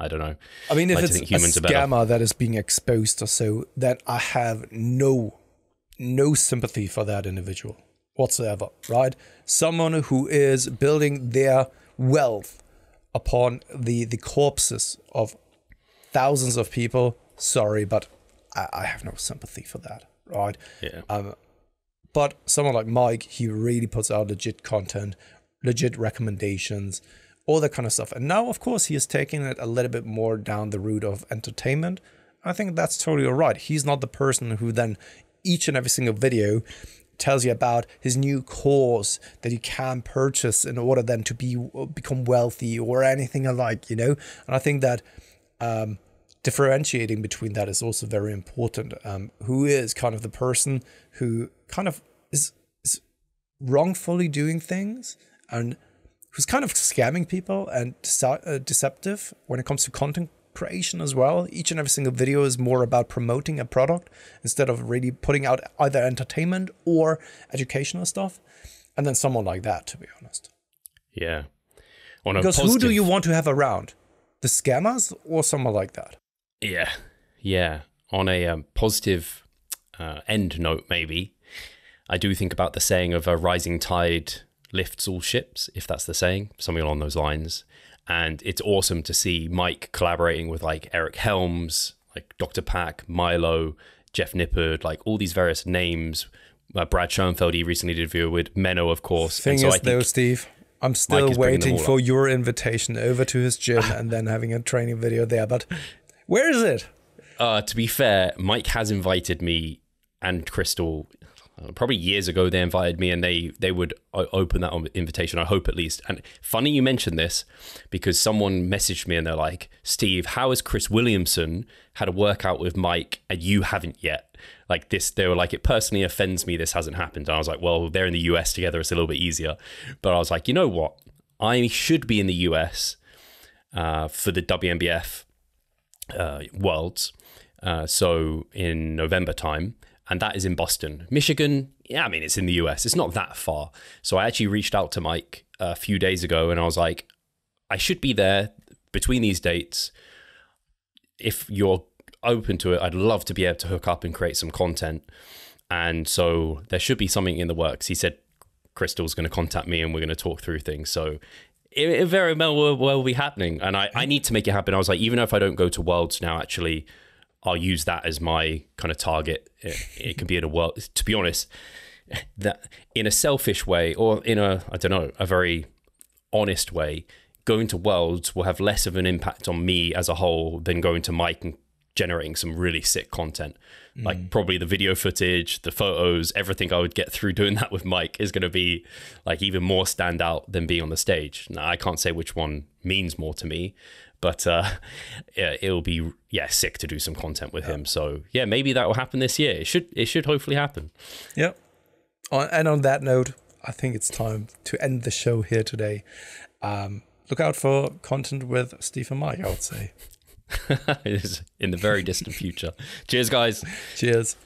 I don't know. I mean, if it's a scammer that is being exposed or so, then I have no sympathy for that individual whatsoever, right? Someone who is building their wealth upon the corpses of thousands of people. Sorry, but I have no sympathy for that, right? Yeah. But someone like Mike, he really puts out legit content, legit recommendations, all that kind of stuff. And now, of course, he is taking it a little bit more down the route of entertainment. I think that's totally all right. He's not the person who then each and every single video tells you about his new course that you can purchase in order then to become wealthy or anything alike, you know? And I think that differentiating between that is also very important. Who is kind of the person who kind of is wrongfully doing things and who's kind of scamming people and deceptive when it comes to content creation as well. Each and every single video is more about promoting a product instead of really putting out either entertainment or educational stuff. And then someone like that, to be honest. Yeah. Because who do you want to have around? The scammers or someone like that? Yeah. On a positive end note, maybe, I do think about the saying of a rising tide lifts all ships, if that's the saying, something along those lines. And it's awesome to see Mike collaborating with like Eric Helms, like Dr. Pack, Milo, Jeff Nippard, like all these various names. Brad Schoenfeld, he recently did a video with Menno, of course. Thing is, though, Steve, I'm still waiting for your invitation over to his gym and then having a training video there. But where is it? To be fair, Mike has invited me and Crystal. Probably years ago, they invited me, and they would open that invitation, I hope, at least. And funny you mentioned this, because someone messaged me and they're like, Steve, how has Chris Williamson had a workout with Mike and you haven't yet? Like this, they were like, it personally offends me this hasn't happened. And I was like, well, they're in the US together, it's a little bit easier. But I was like, you know what? I should be in the US for the WNBF Worlds. So in November time. and that is in Boston. Michigan, yeah, I mean, it's in the US. It's not that far. So I actually reached out to Mike a few days ago, and I was like, I should be there between these dates. If you're open to it, I'd love to be able to hook up and create some content. And so there should be something in the works. He said Crystal's going to contact me and we're going to talk through things. So it very well will be happening. And I need to make it happen. I was like, even if I don't go to Worlds now, actually, I'll use that as my kind of target. It can be at a world, to be honest, that in a selfish way, or in a, I don't know, a very honest way, going to Worlds will have less of an impact on me as a whole than going to Mike and generating some really sick content. Like probably the video footage, the photos, everything I would get through doing that with Mike is going to be like even more standout than being on the stage. Now, I can't say which one means more to me, but yeah, it'll be sick to do some content with him. So yeah, maybe that will happen this year. It should hopefully happen. Yeah. And on that note, I think it's time to end the show here today. Look out for content with Steve and Mike, I would say. It is in the very distant future. Cheers, guys. Cheers.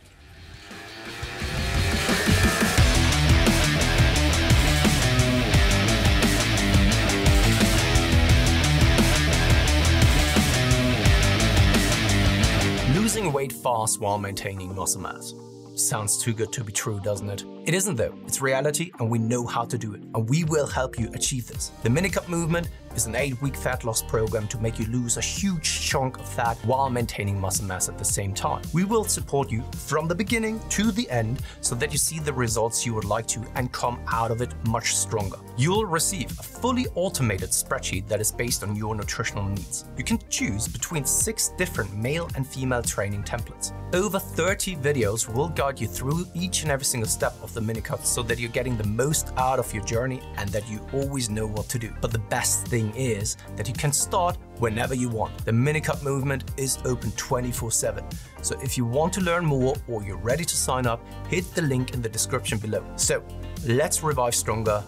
Losing weight fast while maintaining muscle mass. Sounds too good to be true, doesn't it? It isn't though. It's reality and we know how to do it. And we will help you achieve this. The Minicut Movement is an 8-week fat loss program to make you lose a huge chunk of fat while maintaining muscle mass at the same time. We will support you from the beginning to the end so that you see the results you would like to and come out of it much stronger. You'll receive a fully automated spreadsheet that is based on your nutritional needs. You can choose between 6 different male and female training templates. Over 30 videos will guide you through each and every single step of the Minicut so that you're getting the most out of your journey and that you always know what to do. But the best thing is that you can start whenever you want. The Minicut Movement is open 24/7. So if you want to learn more or you're ready to sign up, hit the link in the description below. So let's revive stronger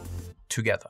together.